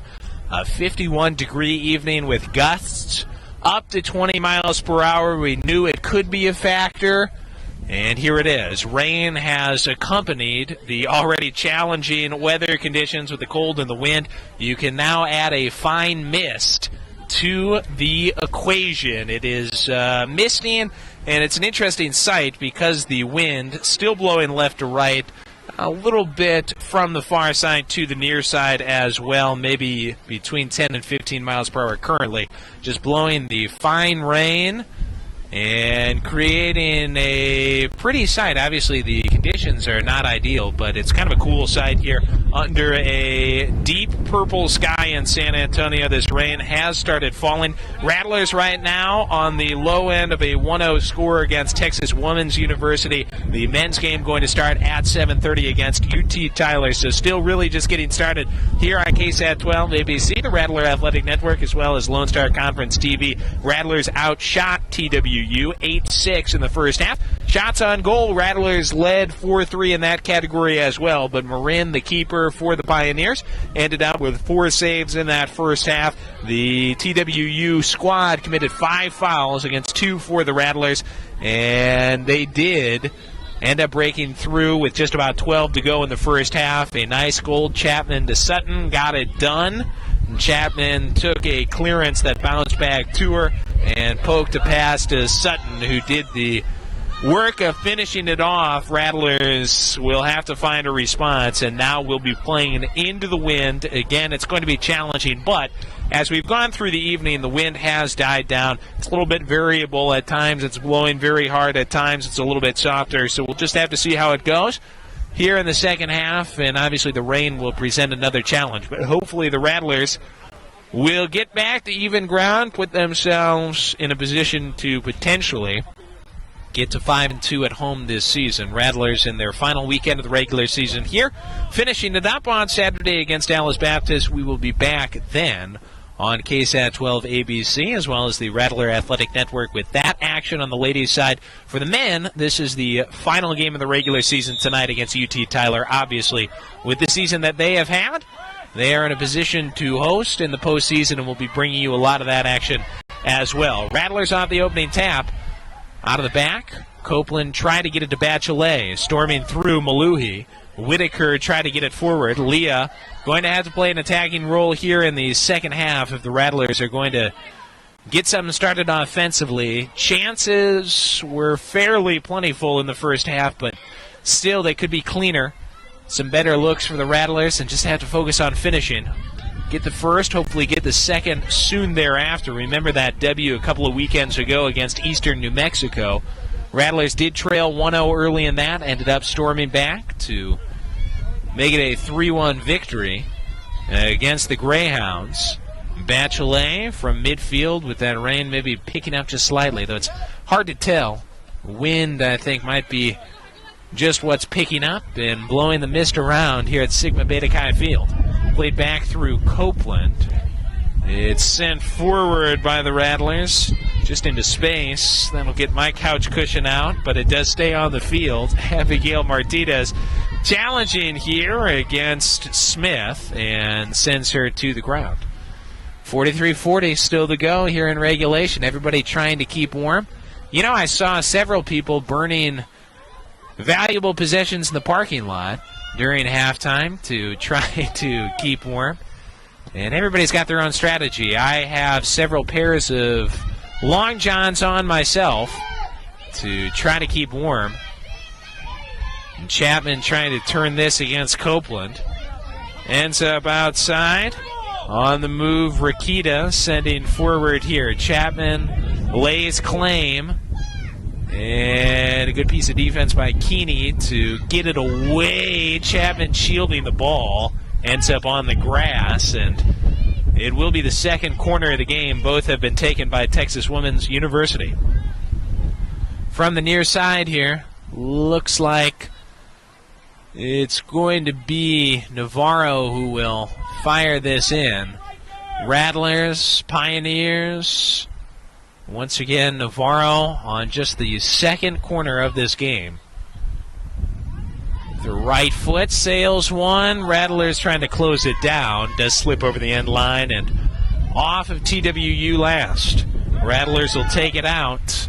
A 51-degree evening with gusts up to 20 miles per hour. We knew it could be a factor, and here it is. Rain has accompanied the already challenging weather conditions with the cold and the wind. You can now add a fine mist to the equation. It is misting, and it's an interesting sight because the wind still blowing left to right, a little bit from the far side to the near side as well, maybe between 10 and 15 miles per hour currently, just blowing the fine rain and creating a pretty sight. Obviously, the conditions are not ideal, but it's kind of a cool sight here under a deep purple sky in San Antonio. This rain has started falling. Rattlers right now on the low end of a 1-0 score against Texas Women's University. The men's game going to start at 7:30 against UT Tyler. So still really just getting started here on KSAT 12 ABC, the Rattler Athletic Network, as well as Lone Star Conference TV. Rattlers outshot TWU 8-6 in the first half. Shots on goal, Rattlers led 4-3 in that category as well, but Marin, the keeper for the Pioneers, ended up with 4 saves in that first half. The TWU squad committed 5 fouls against 2 for the Rattlers, and they did end up breaking through with just about 12 to go in the first half. A nice goal, Chapman to Sutton, got it done. And Chapman took a clearance that bounced back to her and poked a pass to Sutton, who did the work of finishing it off. Rattlers will have to find a response, and now we'll be playing into the wind. Again, it's going to be challenging, but as we've gone through the evening, the wind has died down. It's a little bit variable. At times it's blowing very hard. At times it's a little bit softer, so we'll just have to see how it goes here in the second half, and obviously the rain will present another challenge. But hopefully the Rattlers will get back to even ground, put themselves in a position to potentially get to 5-2 at home this season. Rattlers in their final weekend of the regular season here, finishing it up on Saturday against Dallas Baptist. We will be back then on KSAT 12 ABC, as well as the Rattler Athletic Network with that action on the ladies' side. For the men, this is the final game of the regular season tonight against UT Tyler. Obviously, with the season that they have had, they are in a position to host in the postseason, and we'll be bringing you a lot of that action as well. Rattlers off the opening tap. Out of the back, Copeland tried to get it to Bachelet, storming through Maluhi. Whitaker tried to get it forward. Leah going to have to play an attacking role here in the second half if the Rattlers are going to get something started offensively. Chances were fairly plentiful in the first half, but still they could be cleaner. Some better looks for the Rattlers, and just have to focus on finishing. Get the first, hopefully get the second soon thereafter. Remember that W a couple of weekends ago against Eastern New Mexico. Rattlers did trail 1-0 early in that, ended up storming back to make it a 3-1 victory against the Greyhounds. Bachelet from midfield with that rain maybe picking up just slightly, though it's hard to tell. Wind, I think, might be just what's picking up and blowing the mist around here at Sigma Beta Chi Field. Played back through Copeland. It's sent forward by the Rattlers, just into space. That'll get my couch cushion out, but it does stay on the field. Abigail Martinez challenging here against Smith and sends her to the ground. 43-40 still to go here in regulation. Everybody trying to keep warm. You know, I saw several people burning valuable possessions in the parking lot during halftime to try to keep warm. And everybody's got their own strategy. I have several pairs of long johns on myself to try to keep warm. And Chapman trying to turn this against Copeland. Ends up outside. On the move, Rakita sending forward here. Chapman lays claim. And a good piece of defense by Keeney to get it away. Chapman shielding the ball. Ends up on the grass, and it will be the second corner of the game. Both have been taken by Texas Women's University. From the near side here, looks like it's going to be Navarro who will fire this in. Rattlers, Pioneers. Once again, Navarro on just the second corner of this game. The right foot sails one. Rattlers trying to close it down. Does slip over the end line and off of TWU last. Rattlers will take it out.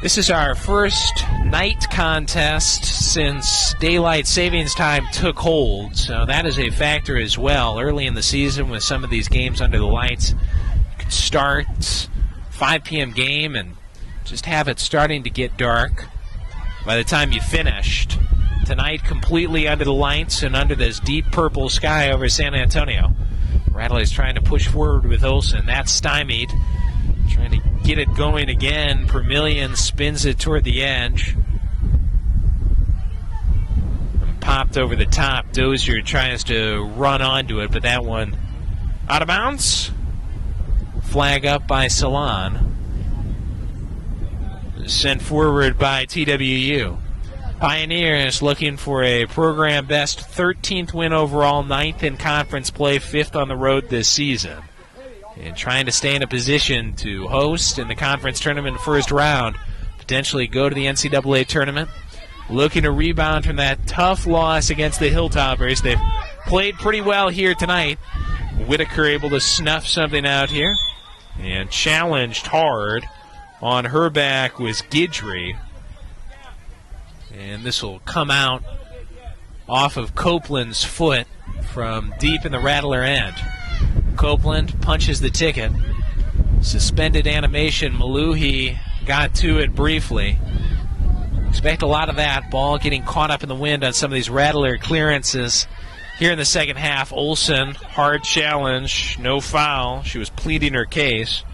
This is our first night contest since daylight savings time took hold, so that is a factor as well. Early in the season with some of these games under the lights, you could start 5 p.m. game and just have it starting to get dark by the time you finished. Tonight, completely under the lights and under this deep purple sky over San Antonio. Rattlers trying to push forward with Olsen. That's stymied. Trying to get it going again. Permillion spins it toward the edge. And popped over the top. Dozier tries to run onto it, but that one out of bounds. Flag up by Salon. Sent forward by TWU. Pioneers looking for a program best 13th win overall, 9th in conference play, 5th on the road this season. And trying to stay in a position to host in the conference tournament first round, potentially go to the NCAA tournament. Looking to rebound from that tough loss against the Hilltoppers. They've played pretty well here tonight. Whitaker able to snuff something out here. And challenged hard. On her back was Guidry. And this will come out off of Copeland's foot from deep in the Rattler end. Copeland punches the ticket. Suspended animation. Maluhi got to it briefly. Expect a lot of that. Ball getting caught up in the wind on some of these Rattler clearances. Here in the second half, Olsen, hard challenge, no foul. She was pleading her case.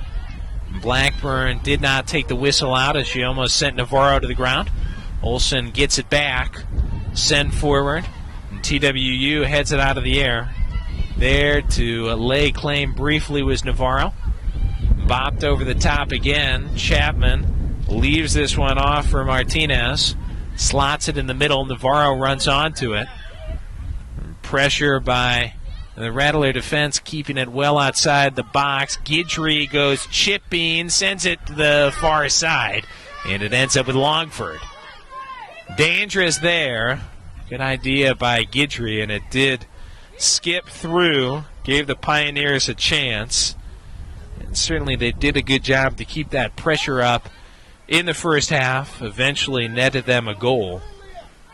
Blackburn did not take the whistle out as she almost sent Navarro to the ground. Olsen gets it back, send forward, and TWU heads it out of the air. There to lay claim briefly was Navarro. Bopped over the top again. Chapman leaves this one off for Martinez. Slots it in the middle. Navarro runs onto it. Pressure by the Rattler defense, keeping it well outside the box. Guidry goes chipping, sends it to the far side, and it ends up with Longford. Dangerous there. Good idea by Guidry, and it did skip through, gave the Pioneers a chance. And certainly they did a good job to keep that pressure up in the first half. Eventually netted them a goal.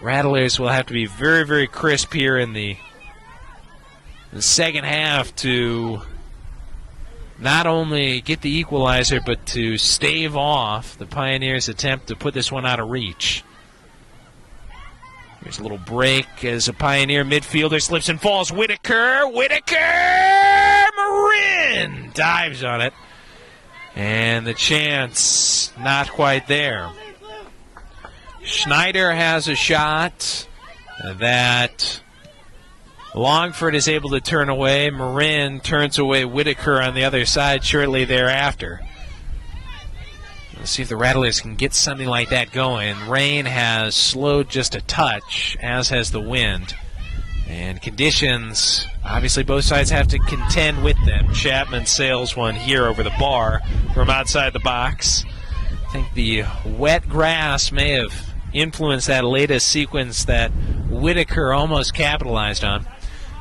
Rattlers will have to be very, very crisp here in the second half to not only get the equalizer, but to stave off the Pioneers' attempt to put this one out of reach. Here's a little break as a Pioneer midfielder slips and falls. Whitaker! Marin dives on it. And the chance not quite there. Schneider has a shot that Longford is able to turn away. Marin turns away Whitaker on the other side shortly thereafter. Let's see if the Rattlers can get something like that going. Rain has slowed just a touch, as has the wind. And conditions, obviously both sides have to contend with them. Chapman sails one here over the bar from outside the box. I think the wet grass may have influenced that latest sequence that Whitaker almost capitalized on.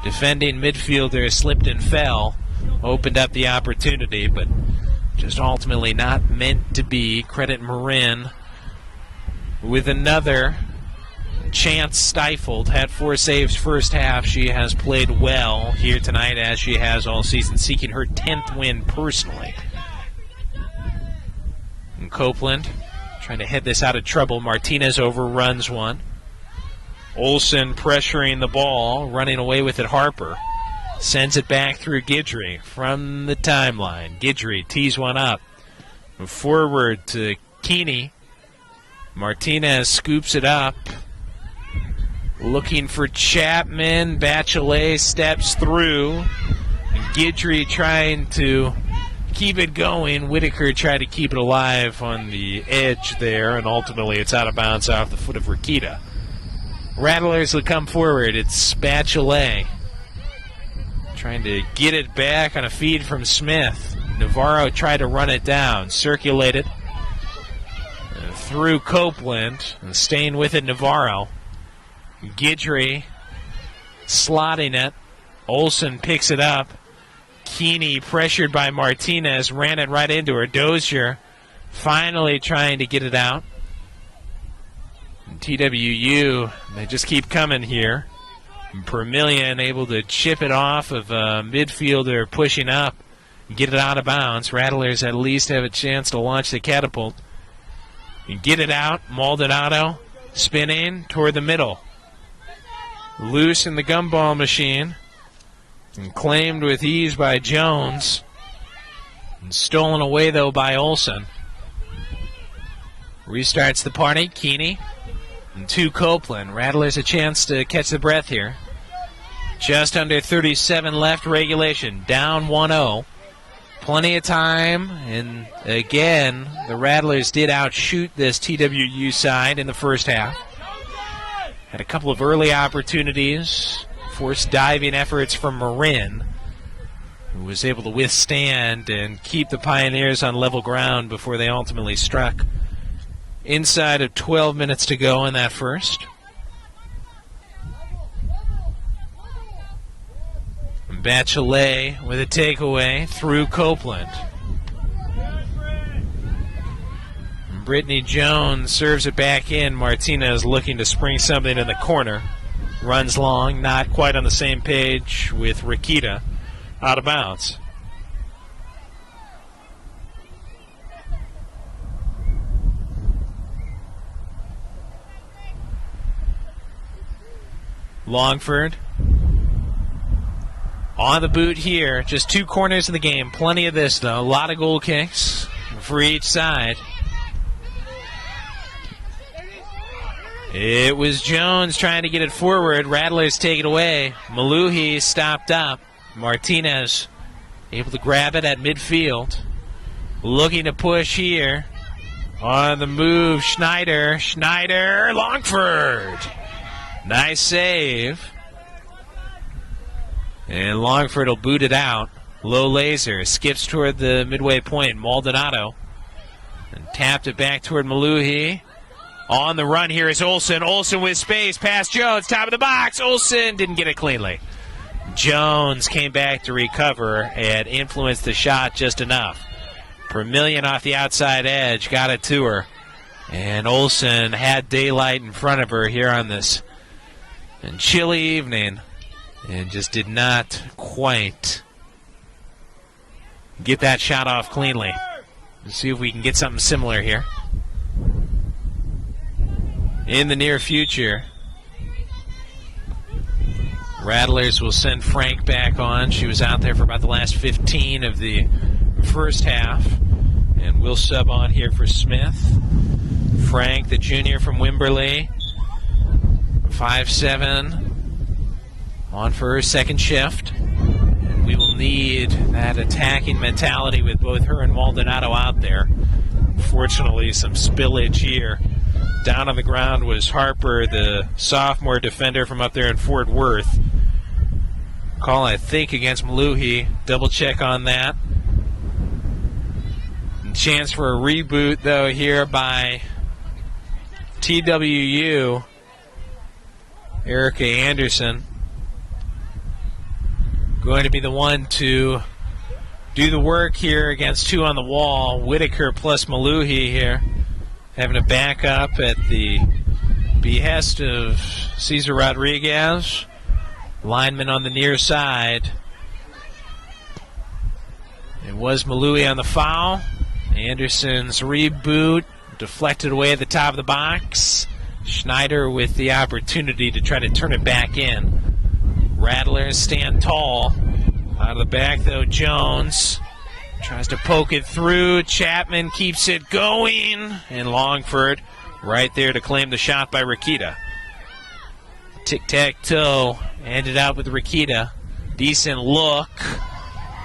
Defending midfielder slipped and fell, opened up the opportunity, but just ultimately not meant to be. Credit Marin with another chance stifled. Had 4 saves first half. She has played well here tonight, as she has all season, seeking her 10th win personally. And Copeland trying to head this out of trouble. Martinez overruns one. Olsen pressuring the ball, running away with it. Harper sends it back through Guidry from the timeline. Guidry tees one up. Forward to Keeney. Martinez scoops it up. Looking for Chapman. Bachelet steps through. And Guidry trying to keep it going. Whitaker tried to keep it alive on the edge there, and ultimately it's out of bounds off the foot of Rakita. Rattlers will come forward. It's Bachelet. trying to get it back on a feed from Smith. Navarro tried to run it down, circulated through Copeland, and staying with it, Navarro. Guidry slotting it. Olsen picks it up. Keeney, pressured by Martinez, ran it right into her. Dozier finally trying to get it out. And TWU, they just keep coming here. Vermillion able to chip it off of a midfielder pushing up, get it out of bounds. Rattlers at least have a chance to launch the catapult. And get it out. Maldonado spinning toward the middle. Loose in the gumball machine. And claimed with ease by Jones. And stolen away, though, by Olsen. Restarts the party. Keeney. And to Copeland. Rattlers a chance to catch the breath here. Just under 37 left regulation. Down 1-0. Plenty of time, and again, the Rattlers did outshoot this TWU side in the first half. Had a couple of early opportunities, forced diving efforts from Marin, who was able to withstand and keep the Pioneers on level ground before they ultimately struck. Inside of 12 minutes to go in that first. Bachelet with a takeaway through Copeland. Brittany Jones serves it back in. Martinez looking to spring something in the corner. Runs long, not quite on the same page with Rikita. Out of bounds. Longford. On the boot here, just two corners of the game. Plenty of this, though. A lot of goal kicks for each side. It was Jones trying to get it forward. Rattlers take it away. Maluhi stopped up. Martinez able to grab it at midfield. Looking to push here. On the move, Schneider. Schneider, Longford. Nice save. And Longford will boot it out. Low laser. Skips toward the midway point. Maldonado. And tapped it back toward Maluhi. On the run here is Olsen. Olsen with space. Past Jones. Top of the box. Olsen didn't get it cleanly. Jones came back to recover and influenced the shot just enough. Vermillion off the outside edge. Got it to her. And Olsen had daylight in front of her here on this chilly evening. And just did not quite get that shot off cleanly. Let's see if we can get something similar here in the near future. Rattlers will send Frank back on. She was out there for about the last 15 of the first half. And we'll sub on here for Smith. Frank, the junior from Wimberley, 5'7", on for her second shift. We will need that attacking mentality with both her and Maldonado out there. Fortunately, some spillage here. Down on the ground was Harper, the sophomore defender from up there in Fort Worth. Call, I think, against Maluhi. Double check on that. And chance for a reboot, though, here by TWU. Erica Anderson going to be the one to do the work here against two on the wall. Whitaker plus Maluhi here, having a backup at the behest of Cesar Rodriguez. Lineman on the near side. It was Maluhi on the foul. Anderson's reboot deflected away at the top of the box. Schneider with the opportunity to try to turn it back in. Rattlers stand tall. Out of the back, though, Jones tries to poke it through. Chapman keeps it going. And Longford right there to claim the shot by Rikita. Tic-tac-toe ended out with Rikita. Decent look.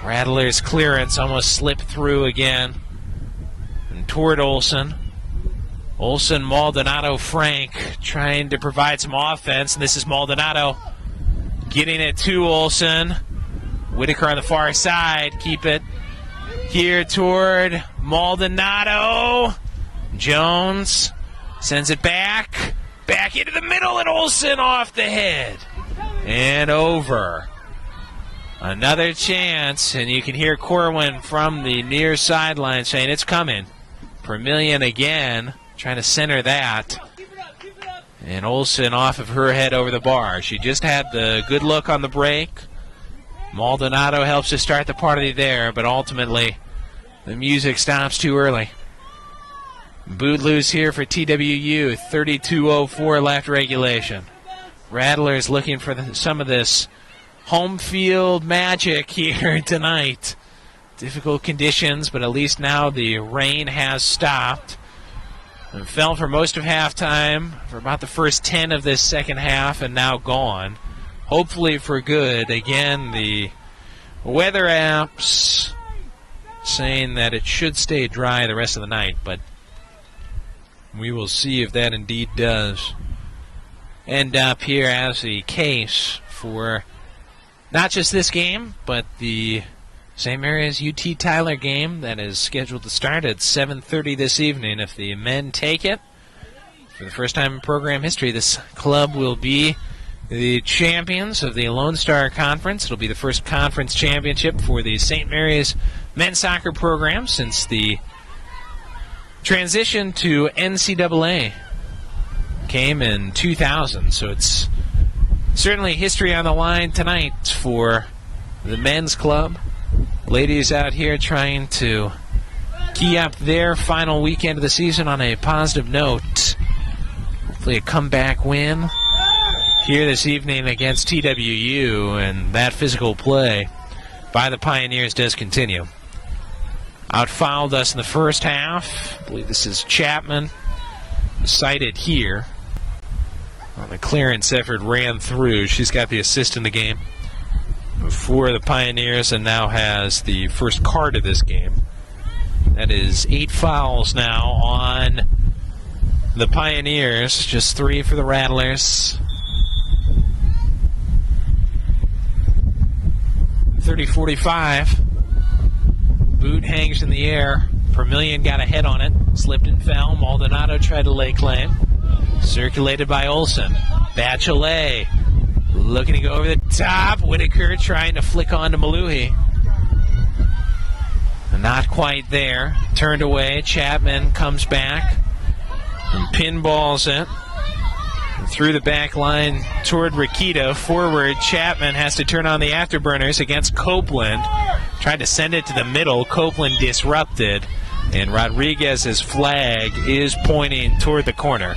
Rattlers clearance almost slipped through again. And toward Olsen. Olsen, Maldonado, Frank trying to provide some offense. And this is Maldonado getting it to Olsen. Whitaker on the far side. Keep it here toward Maldonado. Jones sends it back. Back into the middle, and Olsen off the head. And over. Another chance, and you can hear Corwin from the near sideline saying it's coming. Vermillion again, trying to center that. And Olsen off of her head over the bar. She just had the good look on the break. Maldonado helps to start the party there, but ultimately the music stops too early. Boot loose here for TWU, 32:04 left regulation. Rattlers looking for some of this home field magic here tonight. Difficult conditions, but at least now the rain has stopped. It fell for most of halftime, for about the first 10 of this second half, and now gone. Hopefully for good. Again, the weather apps saying that it should stay dry the rest of the night, but we will see if that indeed does end up here as the case for not just this game, but the St. Mary's UT Tyler game that is scheduled to start at 7:30 this evening. If the men take it, for the first time in program history, this club will be the champions of the Lone Star Conference. It'll be the first conference championship for the St. Mary's men's soccer program since the transition to NCAA came in 2000. So it's certainly history on the line tonight for the men's club. Ladies out here trying to key up their final weekend of the season on a positive note. Hopefully a comeback win here this evening against TWU, and that physical play by the Pioneers does continue. Outfouled us in the first half. I believe this is Chapman, cited here. On the clearance effort ran through. She's got the assist in the game for the Pioneers and now has the first card of this game. That is 8 fouls now on the Pioneers, just 3 for the Rattlers. 30-45. Boot hangs in the air. Vermillion got a head on it, slipped and fell. Maldonado tried to lay claim. Circulated by Olsen. Bachelet looking to go over the top. Whitaker trying to flick on to Maluhi. Not quite there. Turned away. Chapman comes back and pinballs it. And through the back line toward Rakita. Forward, Chapman has to turn on the afterburners against Copeland. Tried to send it to the middle. Copeland disrupted. And Rodriguez's flag is pointing toward the corner.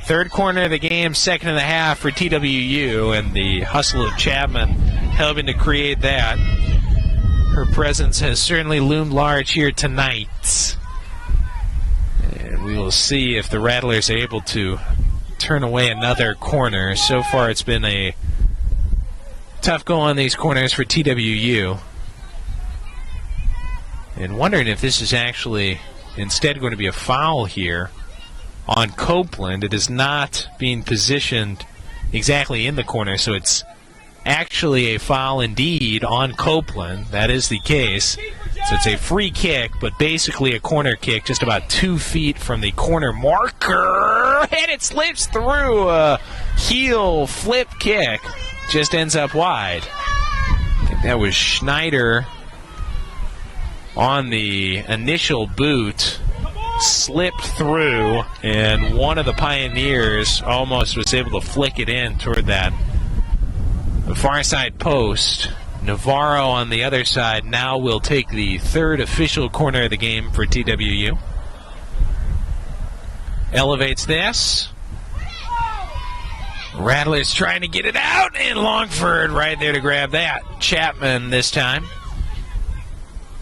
Third corner of the game, second and a half for TWU, and the hustle of Chapman helping to create that. Her presence has certainly loomed large here tonight. And we will see if the Rattlers are able to turn away another corner. So far it's been a tough go on these corners for TWU. And wondering if this is actually instead going to be a foul here on Copeland. It is not being positioned exactly in the corner, so it's actually a foul indeed on Copeland. That is the case. So it's a free kick, but basically a corner kick just about 2 feet from the corner marker. And it slips through a heel flip kick. Just ends up wide. I think that was Schneider on the initial boot. Slipped through, and one of the Pioneers almost was able to flick it in toward that far side post. Navarro on the other side now will take the third official corner of the game for TWU. Elevates this. Rattlers trying to get it out, and Longford right there to grab that. Chapman this time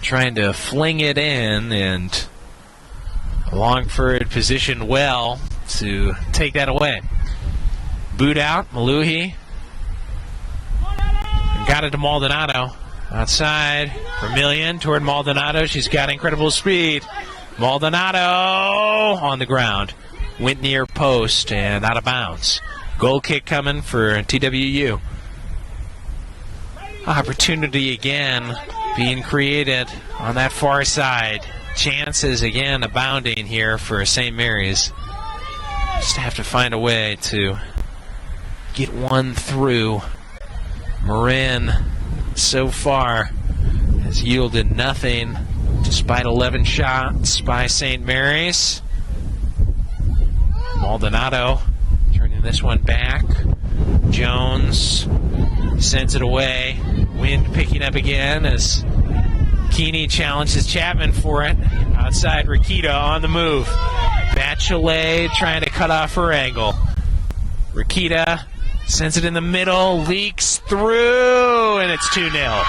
trying to fling it in, and Longford positioned well to take that away. Boot out, Maluhi. Got it to Maldonado. Outside, Vermillion toward Maldonado. She's got incredible speed. Maldonado on the ground. Went near post and out of bounds. Goal kick coming for TWU. Opportunity again being created on that far side. Chances again abounding here for St. Mary's. Just have to find a way to get one through. Marin so far has yielded nothing despite 11 shots by St. Mary's. Maldonado turning this one back. Jones sends it away. Wind picking up again as Keeney challenges Chapman for it. Outside, Rakita on the move. Bachelet trying to cut off her angle. Rakita sends it in the middle, leaks through, and it's 2-0.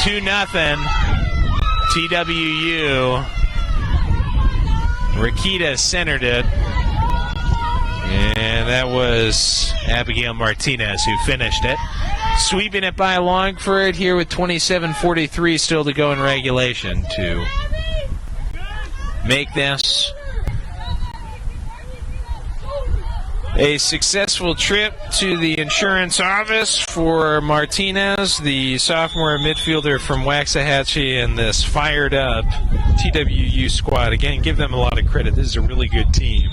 2-0. TWU. Rakita centered it. And that was Abigail Martinez who finished it. Sweeping it by Longford here with 27:43 still to go in regulation to make this a successful trip to the insurance office for Martinez, the sophomore midfielder from Waxahachie, and this fired up TWU squad. Again, give them a lot of credit. This is a really good team.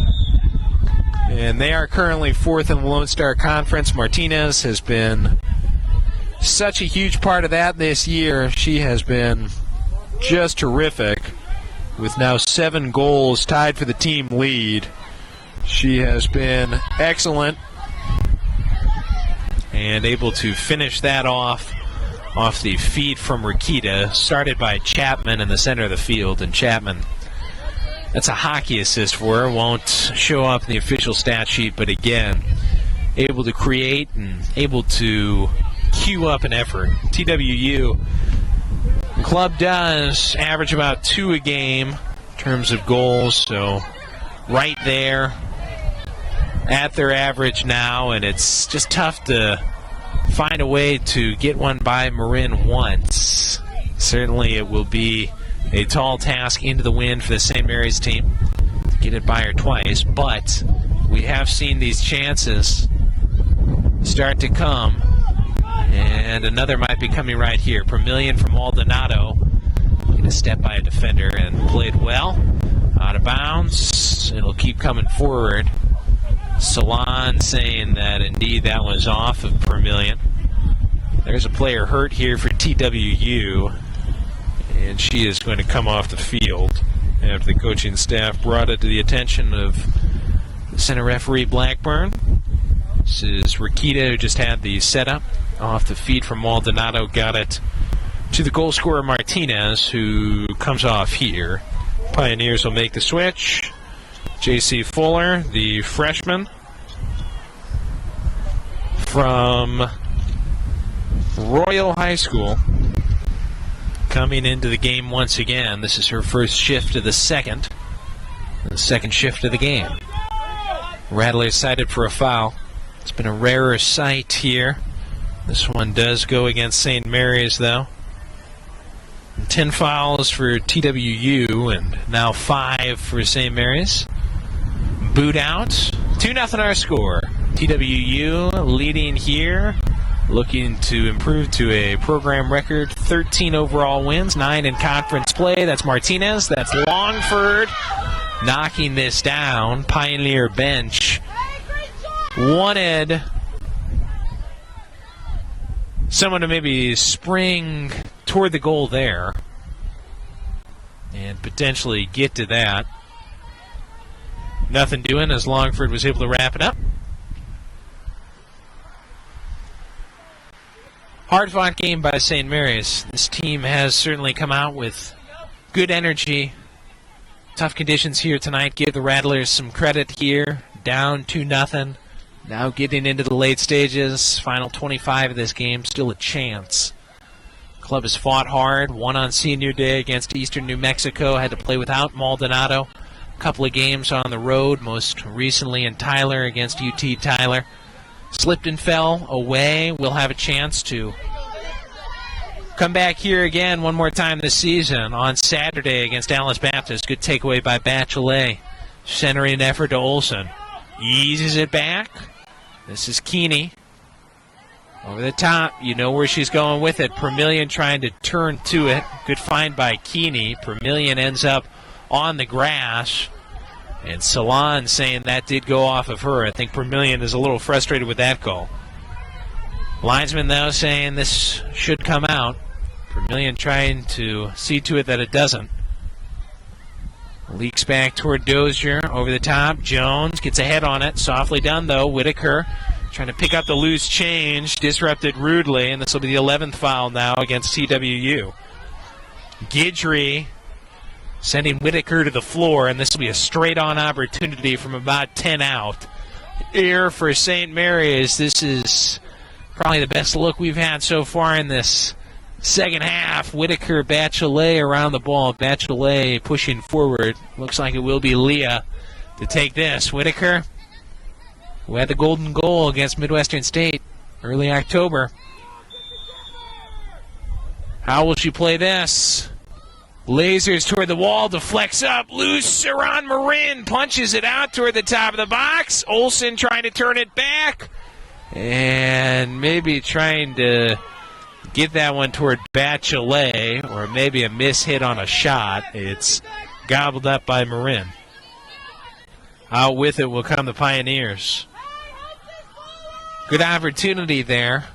And they are currently 4th in the Lone Star Conference. Martinez has been such a huge part of that this year. She has been just terrific with now 7 goals, tied for the team lead. She has been excellent and able to finish that off the feed from Rakita, started by Chapman in the center of the field. And Chapman, that's a hockey assist for her. Won't show up in the official stat sheet, but again, able to create and able to cue up an effort. TWU club does average about 2 a game in terms of goals, so right there at their average now, and it's just tough to find a way to get one by Marin once. Certainly it will be a tall task into the wind for the St. Mary's team to get it by her twice, but we have seen these chances start to come, and another might be coming right here. Permillion from Maldonado. Get a step by a defender and played well. Out of bounds. It'll keep coming forward. Salon saying that indeed that was off of Permillion. There's a player hurt here for TWU, and she is going to come off the field after the coaching staff brought it to the attention of the center referee Blackburn. This is Rakita, who just had the setup off the feed from Maldonado, got it to the goal scorer Martinez, who comes off here. Pioneers will make the switch. J.C. Fuller, the freshman from Royal High School, coming into the game once again. This is her first shift of the second shift of the game. Rattler cited for a foul. It's been a rarer sight here. This one does go against St. Mary's, though. 10 fouls for TWU and now 5 for St. Mary's. Boot out. 2-0 our score. TWU leading here, looking to improve to a program record 13 overall wins, 9 in conference play. That's Martinez. That's Longford knocking this down. Pioneer bench wanted someone to maybe spring toward the goal there and potentially get to that. Nothing doing as Longford was able to wrap it up. Hard-fought game by St. Mary's. This team has certainly come out with good energy. Tough conditions here tonight. Give the Rattlers some credit here. Down 2-0. Now getting into the late stages. Final 25 of this game. Still a chance. Club has fought hard. Won on senior day against Eastern New Mexico. Had to play without Maldonado. A couple of games on the road. Most recently in Tyler against UT Tyler. Slipped and fell away. We'll have a chance to come back here again one more time this season on Saturday against Alice Baptist. Good takeaway by Bachelet. Centering effort to Olson. Eases it back. This is Keeney. Over the top, you know where she's going with it. Permillion trying to turn to it. Good find by Keeney. Permillion ends up on the grass. And Salon saying that did go off of her. I think Permillion is a little frustrated with that call. Linesman, though, saying this should come out. Permillion trying to see to it that it doesn't. Leaks back toward Dozier. Over the top. Jones gets ahead on it. Softly done, though. Whitaker trying to pick up the loose change. Disrupted rudely. And this will be the 11th foul now against TWU. Guidry sending Whitaker to the floor. And this will be a straight-on opportunity from about 10 out. Here for St. Mary's. This is probably the best look we've had so far in this second half. Whitaker, Bachelet around the ball. Bachelet pushing forward. Looks like it will be Leah to take this. Whitaker, who had the golden goal against Midwestern State early October. How will she play this? Lasers toward the wall, deflects up, loose. Saran Marin punches it out toward the top of the box. Olsen trying to turn it back. And maybe trying to get that one toward Bachelet, or maybe a miss hit on a shot. It's gobbled up by Marin. Out with it will come the Pioneers. Good opportunity there.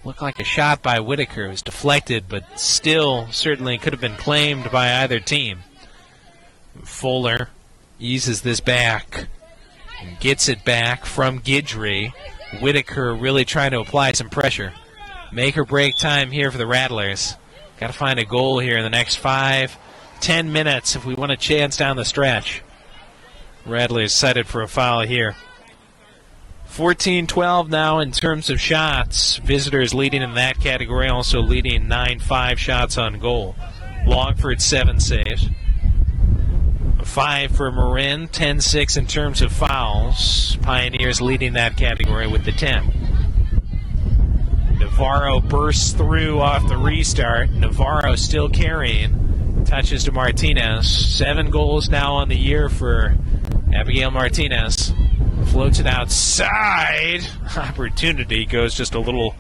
Looked like a shot by Whitaker. It was deflected, but still certainly could have been claimed by either team. Fuller eases this back and gets it back from Guidry. Whitaker really trying to apply some pressure. Make or break time here for the Rattlers. Got to find a goal here in the next 5-10 minutes if we want a chance down the stretch. Rattlers cited for a foul here. 14-12 now in terms of shots. Visitors leading in that category, also leading 9-5 shots on goal. Longford 7 saves. 5 for Marin, 10-6 in terms of fouls. Pioneers leading that category with the 10. Navarro bursts through off the restart. Navarro still carrying. Touches to Martinez. 7 goals now on the year for Abigail Martinez. Floats it outside. Opportunity goes just a little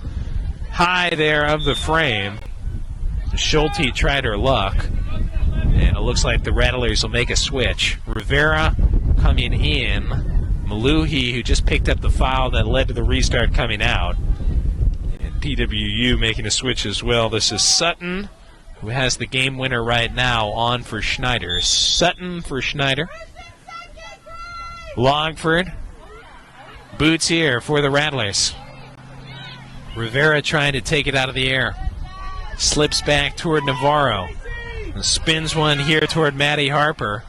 high there of the frame. Schulte tried her luck. And it looks like the Rattlers will make a switch. Rivera coming in. Maluhi, who just picked up the foul that led to the restart, coming out. And TWU making a switch as well. This is Sutton, who has the game winner right now, on for Schneider. Sutton for Schneider. Longford. Boots here for the Rattlers. Rivera trying to take it out of the air. Slips back toward Navarro. Spins one here toward Maddie Harper.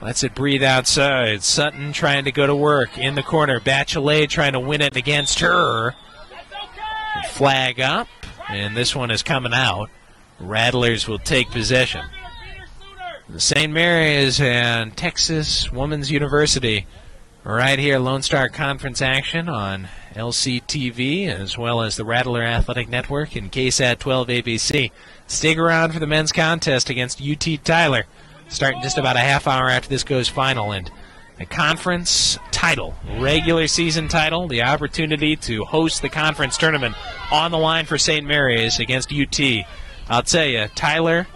Lets it breathe outside. Sutton trying to go to work in the corner. Bachelet trying to win it against her. Flag up, and this one is coming out. Rattlers will take possession. The St. Mary's and Texas Women's University right here, Lone Star Conference action on LCTV, as well as the Rattler Athletic Network and KSAT 12 ABC. Stick around for the men's contest against UT Tyler, starting just about a half hour after this goes final. And the conference title, regular season title, the opportunity to host the conference tournament on the line for St. Mary's against UT. I'll tell you, Tyler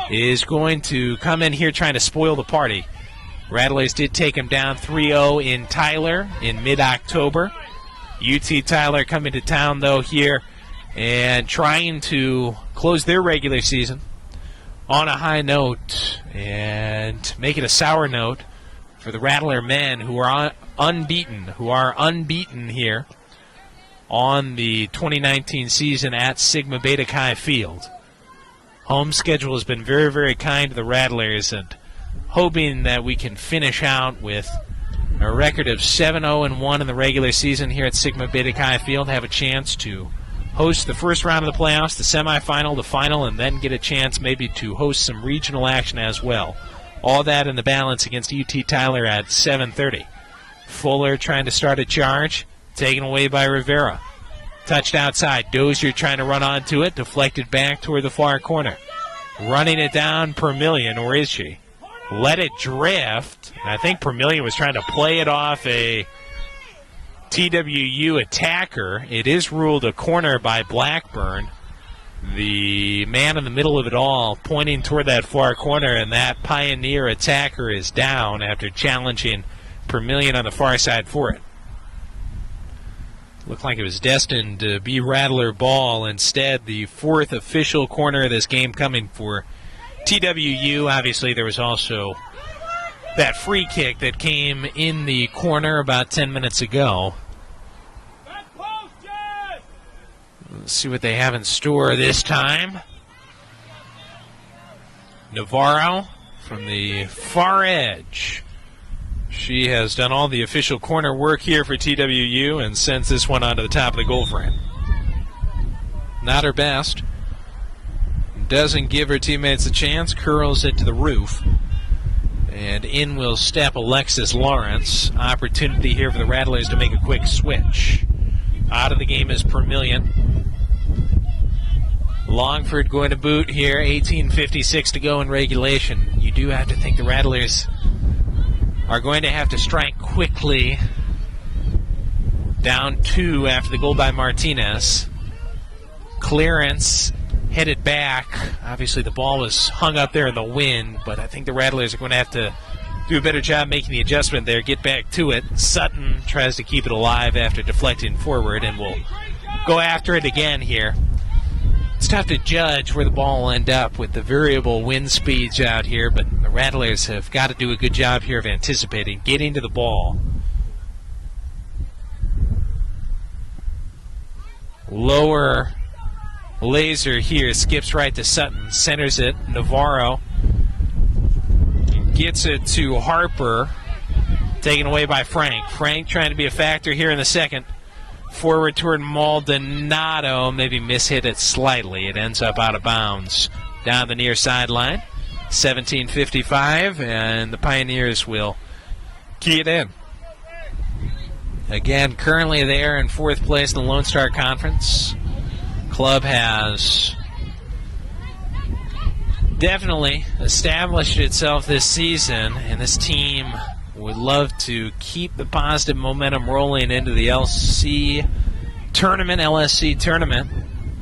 is going to come in here trying to spoil the party. Rattlers did take him down 3-0 in Tyler in mid-October. UT Tyler coming to town, though, here and trying to close their regular season on a high note and make it a sour note for the Rattler men, who are unbeaten here on the 2019 season at Sigma Beta Chi Field. Home schedule has been very, very kind to the Rattlers, and hoping that we can finish out with a record of 7-0-1 in the regular season here at Sigma Beta Chi Field, have a chance to host the first round of the playoffs, the semifinal, the final, and then get a chance maybe to host some regional action as well. All that in the balance against UT Tyler at 7:30. Fuller trying to start a charge, taken away by Rivera. Touched outside. Dozier trying to run onto it, deflected back toward the far corner. Running it down, Permillion, or is she? Let it drift. I think Permillion was trying to play it off a TWU attacker. It is ruled a corner by Blackburn. The man in the middle of it all pointing toward that far corner, and that Pioneer attacker is down after challenging Permillion on the far side for it. Looked like it was destined to be Rattler ball. Instead, the fourth official corner of this game coming for TWU. Obviously, there was also that free kick that came in the corner about 10 minutes ago. Let's see what they have in store this time. Navarro from the far edge. She has done all the official corner work here for TWU and sends this one onto the top of the goal frame. Not her best. Doesn't give her teammates a chance. Curls it to the roof. And in will step Alexis Lawrence. Opportunity here for the Rattlers to make a quick switch. Out of the game is Permillion. Longford going to boot here. 18:56 to go in regulation. You do have to think the Rattlers are going to have to strike quickly. Down 2 after the goal by Martinez. Clearance headed back. Obviously the ball was hung up there in the wind, but I think the Rattlers are going to have to do a better job making the adjustment there, get back to it. Sutton tries to keep it alive after deflecting forward and will go after it again here. It's tough to judge where the ball will end up with the variable wind speeds out here, but the Rattlers have got to do a good job here of anticipating, getting to the ball. Lower laser here, skips right to Sutton, centers it. Navarro gets it to Harper, taken away by Frank. Frank trying to be a factor here in the second. Forward toward Maldonado, maybe mishit it slightly. It ends up out of bounds down the near sideline. 17:55, and the Pioneers will key it in. Again, currently they are in fourth place in the Lone Star Conference. Club has definitely established itself this season, and this team would love to keep the positive momentum rolling into the LSC tournament.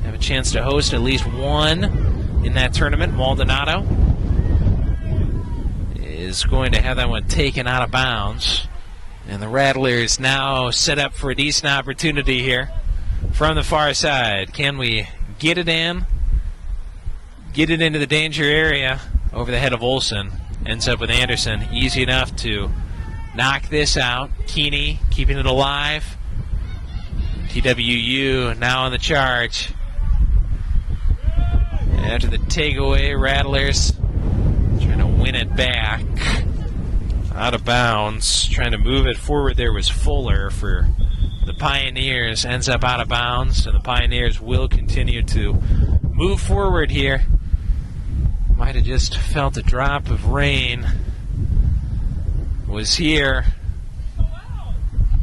Have a chance to host at least one in that tournament. Maldonado is going to have that one taken out of bounds. And the Rattlers now set up for a decent opportunity here from the far side. Can we get it in? Get it into the danger area over the head of Olsen. Ends up with Anderson. Easy enough to knock this out. Keeney keeping it alive. TWU now on the charge. After the takeaway, Rattlers trying to win it back. Out of bounds. Trying to move it forward there was Fuller for the Pioneers. Ends up out of bounds, and the Pioneers will continue to move forward here. Might have just felt a drop of rain was here.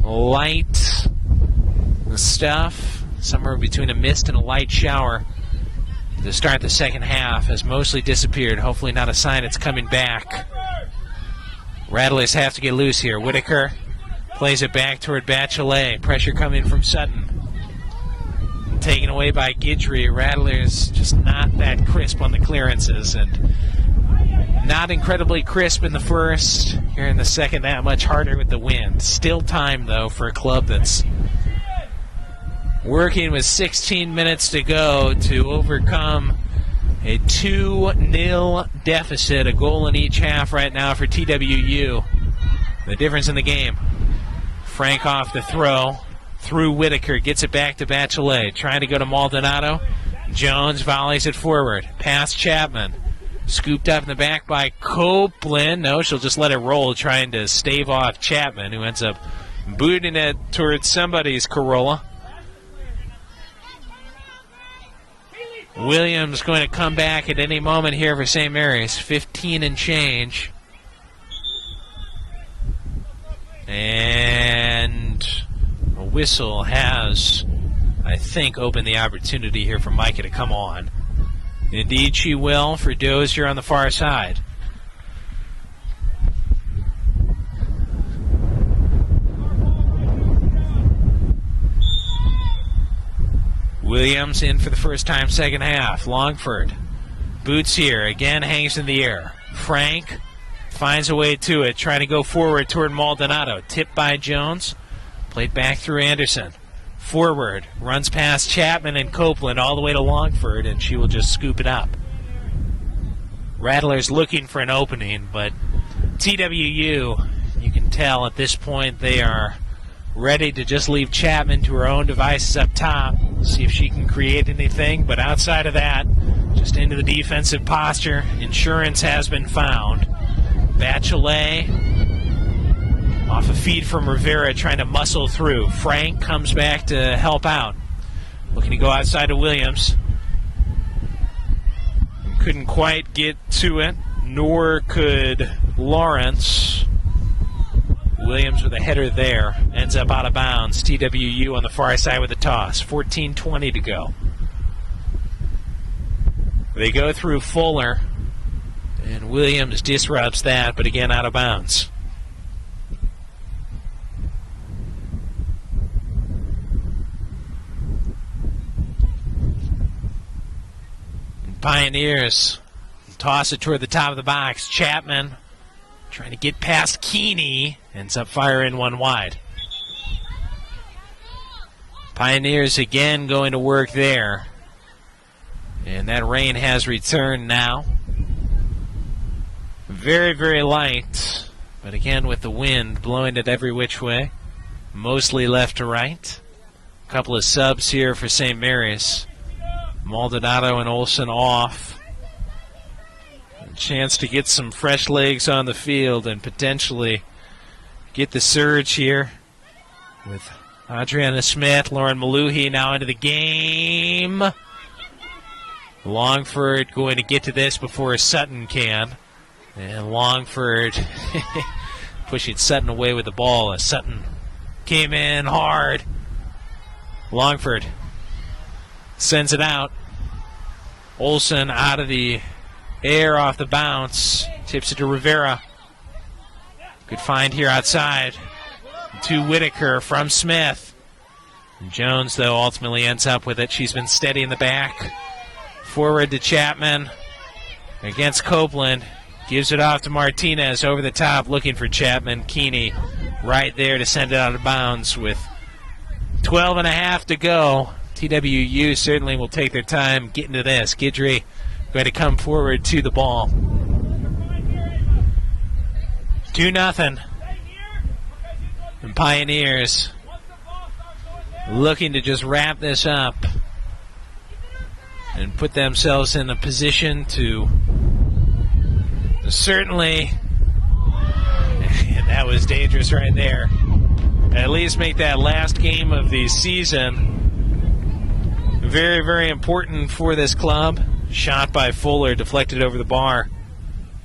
Light stuff, somewhere between a mist and a light shower to start the second half, has mostly disappeared. Hopefully not a sign it's coming back. Rattlers have to get loose here. Whitaker plays it back toward Bachelet. Pressure coming from Sutton. Taken away by Guidry. Rattlers just not that crisp on the clearances, and not incredibly crisp in the first. Here in the second, that much harder with the wind. Still time, though, for a club that's working with 16 minutes to go to overcome a 2-0 deficit, a goal in each half right now for TWU. The difference in the game. Frank off the throw. Through Whitaker, gets it back to Bachelet. Trying to go to Maldonado. Jones volleys it forward. Past Chapman. Scooped up in the back by Copeland. No, she'll just let it roll, trying to stave off Chapman, who ends up booting it towards somebody's Corolla. Williams going to come back at any moment here for St. Mary's. 15 and change. And a whistle has, I think, opened the opportunity here for Micah to come on. Indeed she will for Dozier on the far side. Williams in for the first time, second half. Longford. Boots here. Again hangs in the air. Frank finds a way to it, trying to go forward toward Maldonado. Tipped by Jones. Played back through Anderson. Forward. Runs past Chapman and Copeland all the way to Longford, and she will just scoop it up. Rattlers looking for an opening, but TWU, you can tell at this point they are ready to just leave Chapman to her own devices up top, see if she can create anything. But outside of that, just into the defensive posture. Insurance has been found. Bachelet off a feed from Rivera, trying to muscle through. Frank comes back to help out. Looking to go outside of Williams. Couldn't quite get to it, nor could Lawrence. Williams with a header there. Ends up out of bounds. TWU on the far side with the toss. 14:20 to go. They go through Fuller, and Williams disrupts that, but again out of bounds. Pioneers toss it toward the top of the box. Chapman trying to get past Keeney. Ends up firing one wide. Pioneers again going to work there. And that rain has returned now. Very, very light. But again with the wind blowing it every which way. Mostly left to right. A couple of subs here for St. Mary's. Maldonado and Olsen off. A chance to get some fresh legs on the field and potentially get the surge here with Adriana Smith, Lauren Maluhi now into the game. Longford going to get to this before Sutton can. And Longford pushing Sutton away with the ball as Sutton came in hard. Longford sends it out. Olsen out of the air off the bounce. Tips it to Rivera. Good find here outside. To Whitaker from Smith. And Jones, though, ultimately ends up with it. She's been steady in the back. Forward to Chapman. Against Copeland. Gives it off to Martinez over the top, looking for Chapman. Keeney right there to send it out of bounds with 12.5 to go. TWU certainly will take their time getting to this. Guidry going to come forward to the ball. 2-0. And Pioneers looking to just wrap this up and put themselves in a position to certainly, and that was dangerous right there, at least make that last game of the season very, very important for this club. Shot by Fuller, deflected over the bar.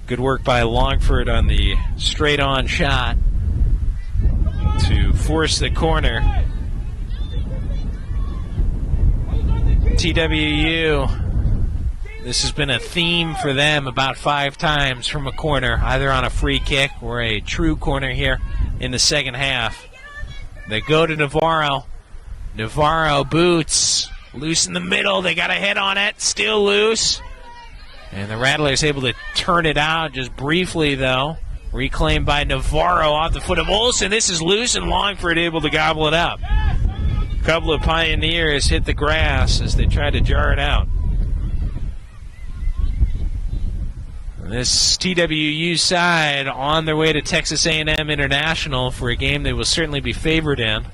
Good work by Longford on the straight-on shot to force the corner. TWU, this has been a theme for them about 5 times from a corner, either on a free kick or a true corner here in the second half. They go to Navarro. Navarro boots. Loose in the middle. They got a head on it. Still loose. And the Rattlers able to turn it out just briefly, though. Reclaimed by Navarro off the foot of Olsen. This is loose, and Longford able to gobble it up. A couple of Pioneers hit the grass as they tried to jar it out. This TWU side on their way to Texas A&M International for a game they will certainly be favored in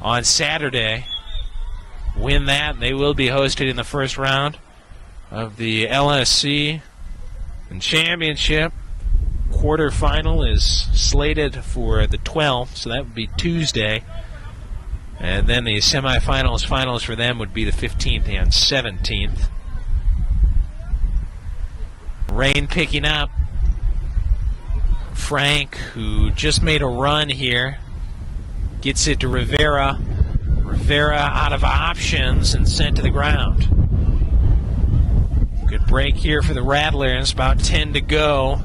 on Saturday. Win that, they will be hosted in the first round of the LSC and Championship. Quarterfinal is slated for the 12th, so that would be Tuesday. And then the semifinals, finals for them would be the 15th and 17th. Rain picking up. Frank, who just made a run here, gets it to Rivera. Rivera out of options and sent to the ground. Good break here for the Rattlers. About 10 to go.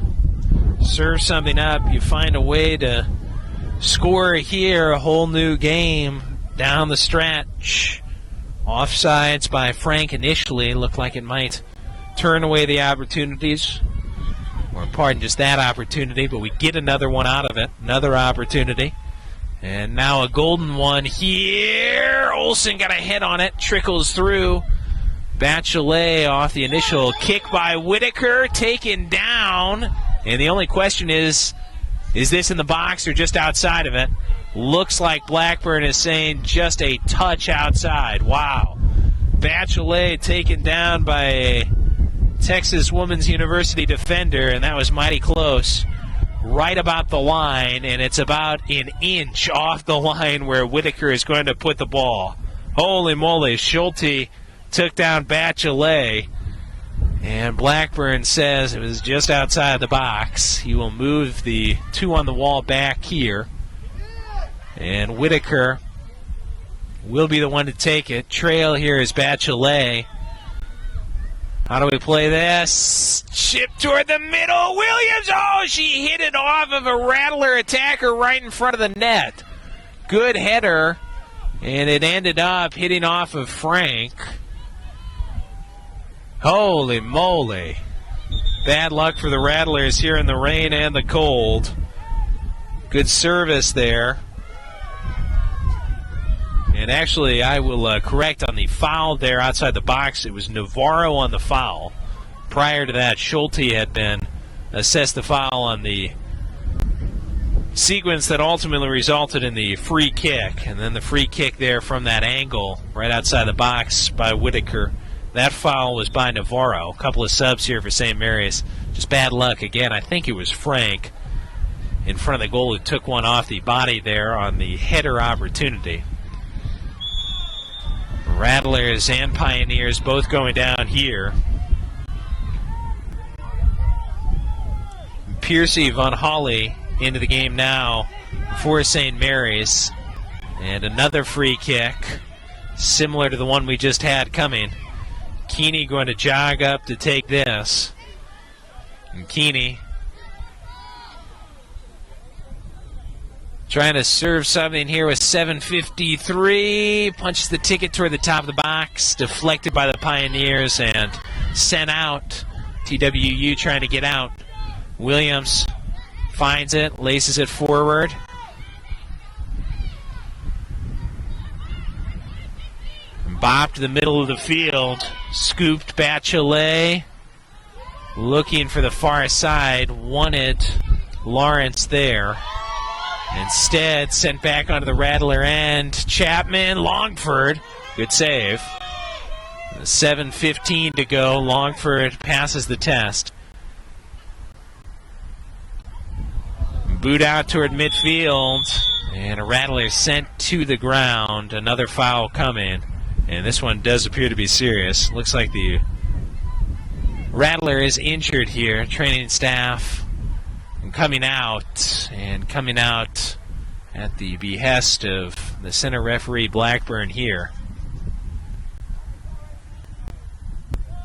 Serve something up. You find a way to score here. A whole new game down the stretch. Offsides by Frank initially looked like it might turn away the opportunities. Or pardon, just that opportunity, but we get another one out of it. Another opportunity. And now a golden one here. Olsen got a hit on it. Trickles through. Bachelet off the initial kick by Whitaker. Taken down. And the only question is this in the box or just outside of it? Looks like Blackburn is saying just a touch outside. Wow. Bachelet taken down by a Texas Women's University defender, and that was mighty close. Right about the line, and it's about an inch off the line where Whitaker is going to put the ball. Holy moly, Schulte took down Bachelet, and Blackburn says it was just outside the box. He will move the two on the wall back here, and Whitaker will be the one to take it. Trail here is Bachelet. How do we play this? Chip toward the middle. Williams, oh, she hit it off of a Rattler attacker right in front of the net. Good header, and it ended up hitting off of Frank. Holy moly. Bad luck for the Rattlers here in the rain and the cold. Good service there. And actually, I will correct on the foul there outside the box. It was Navarro on the foul. Prior to that, Schulte had been assessed the foul on the sequence that ultimately resulted in the free kick. And then the free kick there from that angle right outside the box by Whitaker. That foul was by Navarro. A couple of subs here for St. Mary's. Just bad luck again. I think it was Frank in front of the goal who took one off the body there on the header opportunity. Rattlers and Pioneers both going down here. Piercy Von Holly into the game now for St. Mary's. And another free kick, similar to the one we just had coming. Keeney going to jog up to take this. And Keeney trying to serve something here with 7:53. Punches the ticket toward the top of the box. Deflected by the Pioneers and sent out. TWU trying to get out. Williams finds it, laces it forward. Bopped to the middle of the field. Scooped Bachelet. Looking for the far side. Wanted Lawrence there. Instead, sent back onto the Rattler end. Chapman, Longford. Good save. 7:15 to go. Longford passes the test. Boot out toward midfield. And a Rattler sent to the ground. Another foul coming. And this one does appear to be serious. Looks like the Rattler is injured here. Training staff coming out at the behest of the center referee Blackburn here.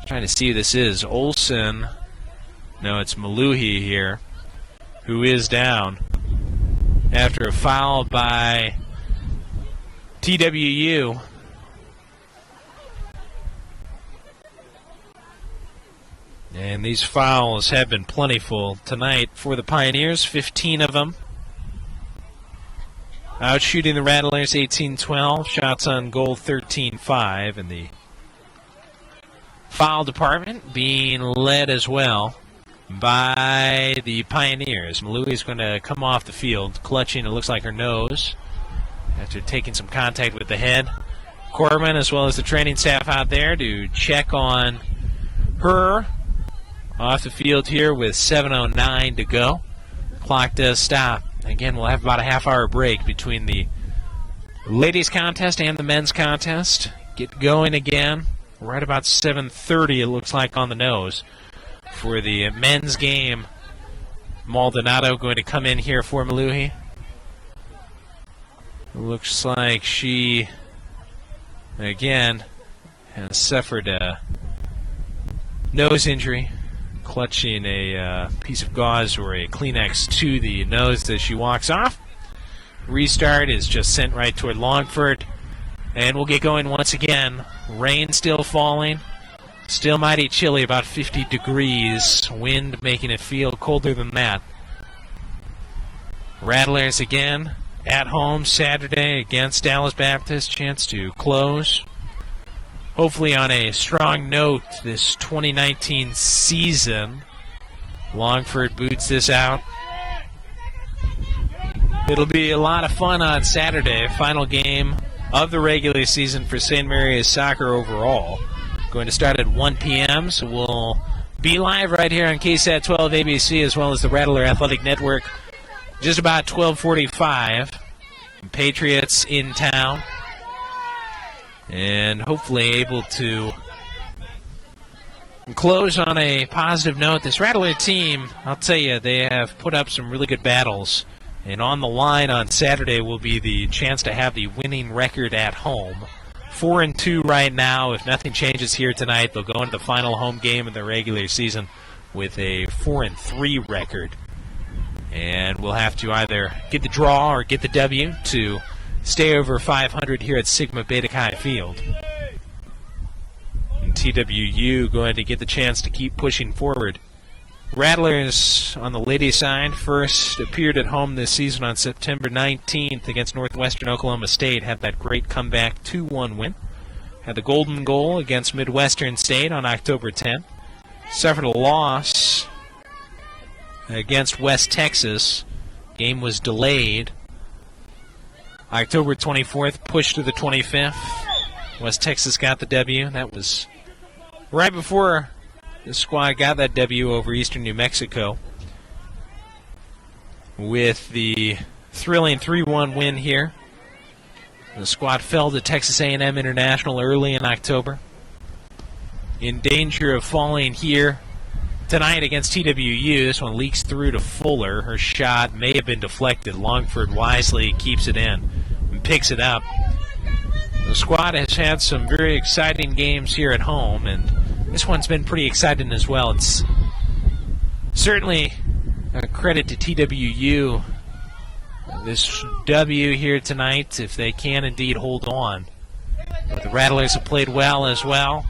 Trying to see who this is. Olsen. No, it's Maluhi here, who is down after a foul by TWU. And these fouls have been plentiful tonight for the Pioneers, 15 of them. Outshooting the Rattlers 18-12, shots on goal 13-5, and the foul department being led as well by the Pioneers. Malouhi is going to come off the field, clutching, it looks like, her nose after taking some contact with the head. Corman, as well as the training staff out there to check on her. Off the field here with 7:09 to go. Clock does stop. Again, we'll have about a half-hour break between the ladies' contest and the men's contest. Get going again right about 7:30, it looks like, on the nose. For the men's game, Maldonado going to come in here for Maluhi. Looks like she, again, has suffered a nose injury, clutching a piece of gauze or a Kleenex to the nose as she walks off. Restart is just sent right toward Longford. And we'll get going once again. Rain still falling. Still mighty chilly, about 50 degrees. Wind making it feel colder than that. Rattlers again at home Saturday against Dallas Baptist. Chance to close. Hopefully on a strong note this 2019 season. Longford boots this out. It'll be a lot of fun on Saturday. Final game of the regular season for St. Mary's soccer overall. Going to start at 1 p.m., so we'll be live right here on KSAT 12 ABC as well as the Rattler Athletic Network just about 12:45. Patriots in town. And hopefully able to close on a positive note. This Rattler team, I'll tell you, they have put up some really good battles. And on the line on Saturday will be the chance to have the winning record at home. 4-2 right now. If nothing changes here tonight, they'll go into the final home game of the regular season with a 4-3 record. And we'll have to either get the draw or get the W to stay over 500 here at Sigma Beta Chi Field. And TWU going to get the chance to keep pushing forward. Rattlers on the ladies' side first appeared at home this season on September 19th against Northwestern Oklahoma State. Had that great comeback 2-1 win. Had the golden goal against Midwestern State on October 10th. Suffered a loss against West Texas. Game was delayed. October 24th, pushed to the 25th. West Texas got the W. That was right before the squad got that W over Eastern New Mexico with the thrilling 3-1 win here. The squad fell to Texas A&M International early in October. In danger of falling here tonight against TWU. This one leaks through to Fuller. Her shot may have been deflected. Longford wisely keeps it in and picks it up. The squad has had some very exciting games here at home, and this one's been pretty exciting as well. It's certainly a credit to TWU. This W here tonight, if they can indeed hold on. But the Rattlers have played well as well.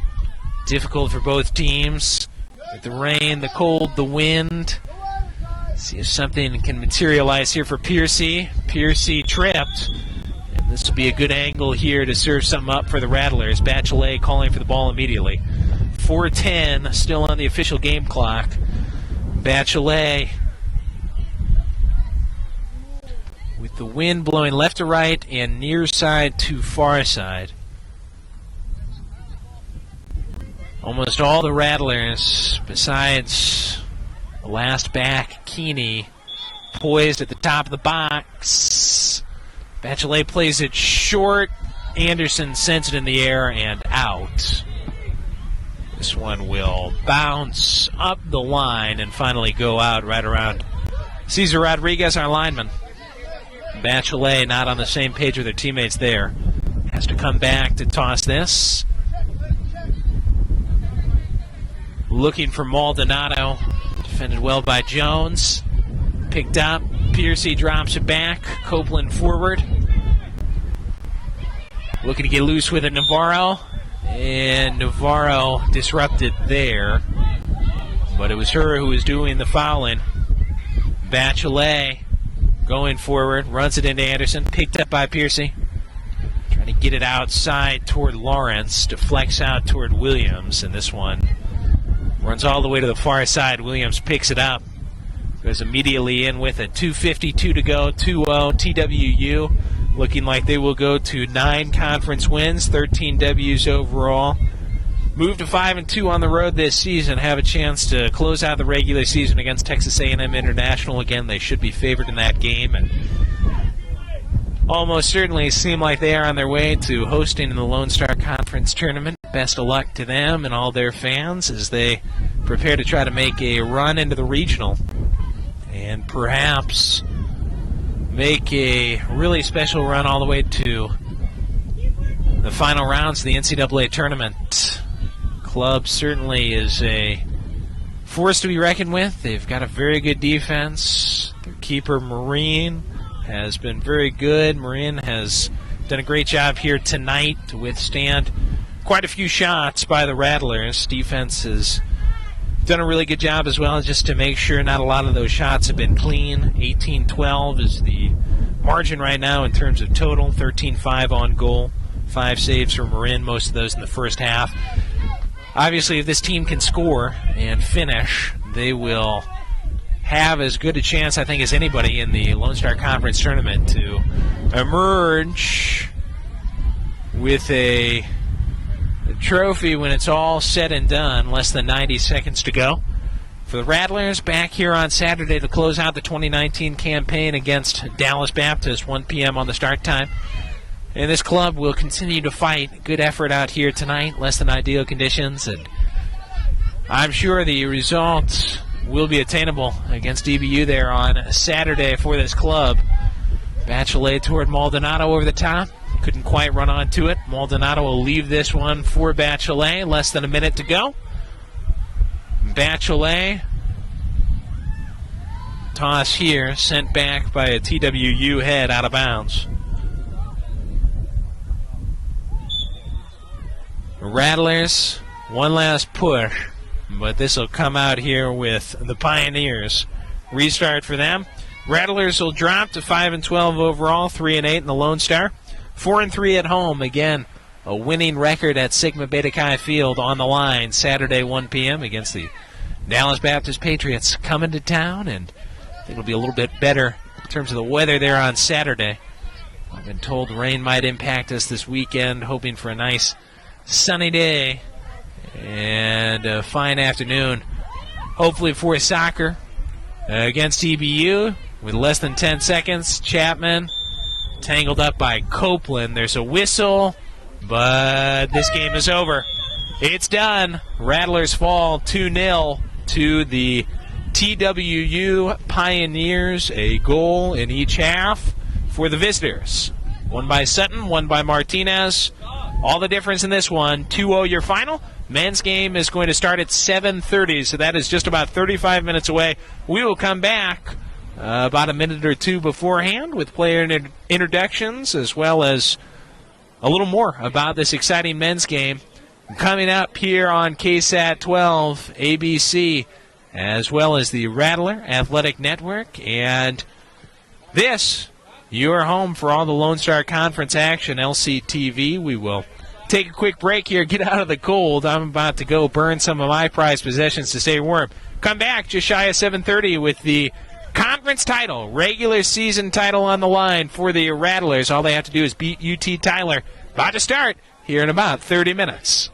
Difficult for both teams. With the rain, the cold, the wind. See if something can materialize here for Piercy. Piercy tripped. And this will be a good angle here to serve something up for the Rattlers. Bachelet calling for the ball immediately. 4:10 still on the official game clock. Bachelet with the wind blowing left to right and near side to far side. Almost all the Rattlers, besides the last back, Keeney, poised at the top of the box. Bachelet plays it short. Anderson sends it in the air and out. This one will bounce up the line and finally go out right around Cesar Rodriguez, our lineman. Bachelet not on the same page with their teammates there. Has to come back to toss this. Looking for Maldonado. Defended well by Jones. Picked up. Piercy drops it back. Copeland forward. Looking to get loose with it, Navarro. And Navarro disrupted there. But it was her who was doing the fouling. Bachelet going forward. Runs it into Anderson. Picked up by Piercy. Trying to get it outside toward Lawrence. Deflects out toward Williams. And this one runs all the way to the far side. Williams picks it up. Goes immediately in with it. 2:52 to go. 2-0 TWU. Looking like they will go to 9 conference wins. 13 W's overall. Move to 5-2 on the road this season. Have a chance to close out the regular season against Texas A&M International. Again, they should be favored in that game. And almost certainly seem like they are on their way to hosting in the Lone Star Conference Tournament. Best of luck to them and all their fans as they prepare to try to make a run into the regional and perhaps make a really special run all the way to the final rounds of the NCAA tournament. Club certainly is a force to be reckoned with. They've got a very good defense. Their keeper, Marine, has been very good. Marin has done a great job here tonight to withstand quite a few shots by the Rattlers. Defense has done a really good job as well, just to make sure not a lot of those shots have been clean. 18-12 is the margin right now in terms of total. 13-5 on goal. 5 saves from Marin, most of those in the first half. Obviously, if this team can score and finish, they will have as good a chance, I think, as anybody in the Lone Star Conference tournament to emerge with a trophy when it's all said and done. Less than 90 seconds to go. For the Rattlers, back here on Saturday to close out the 2019 campaign against Dallas Baptist, 1 p.m. on the start time. And this club will continue to fight. Good effort out here tonight, less than ideal conditions, and I'm sure the results will be attainable against DBU there on Saturday for this club. Bachelet toward Maldonado over the top. Couldn't quite run onto it. Maldonado will leave this one for Bachelet. Less than a minute to go. Bachelet. Toss here, sent back by a TWU head out of bounds. Rattlers, one last push, but this will come out here with the Pioneers. Restart for them. Rattlers will drop to 5-12 overall, 3-8 in the Lone Star. 4-3 at home. Again, a winning record at Sigma Beta Chi Field on the line Saturday, 1 p.m. against the Dallas Baptist Patriots coming to town, and I think it'll be a little bit better in terms of the weather there on Saturday. I've been told rain might impact us this weekend, hoping for a nice sunny day and a fine afternoon, hopefully for soccer against EBU. With less than 10 seconds, Chapman tangled up by Copeland. There's a whistle, but this game is over. It's done. Rattlers fall 2-0 to the TWU Pioneers, a goal in each half for the visitors. One by Sutton, one by Martinez. All the difference in this one, 2-0 your final. Men's game is going to start at 7:30, so that is just about 35 minutes away. We will come back about a minute or two beforehand with player introductions, as well as a little more about this exciting men's game coming up here on KSAT 12 ABC, as well as the Rattler Athletic Network. And this, your home for all the Lone Star Conference action, LCTV. We will take a quick break here, get out of the cold. I'm about to go burn some of my prized possessions to stay warm. Come back just shy of 7:30 with the conference title, regular season title on the line for the Rattlers. All they have to do is beat UT Tyler. About to start here in about 30 minutes.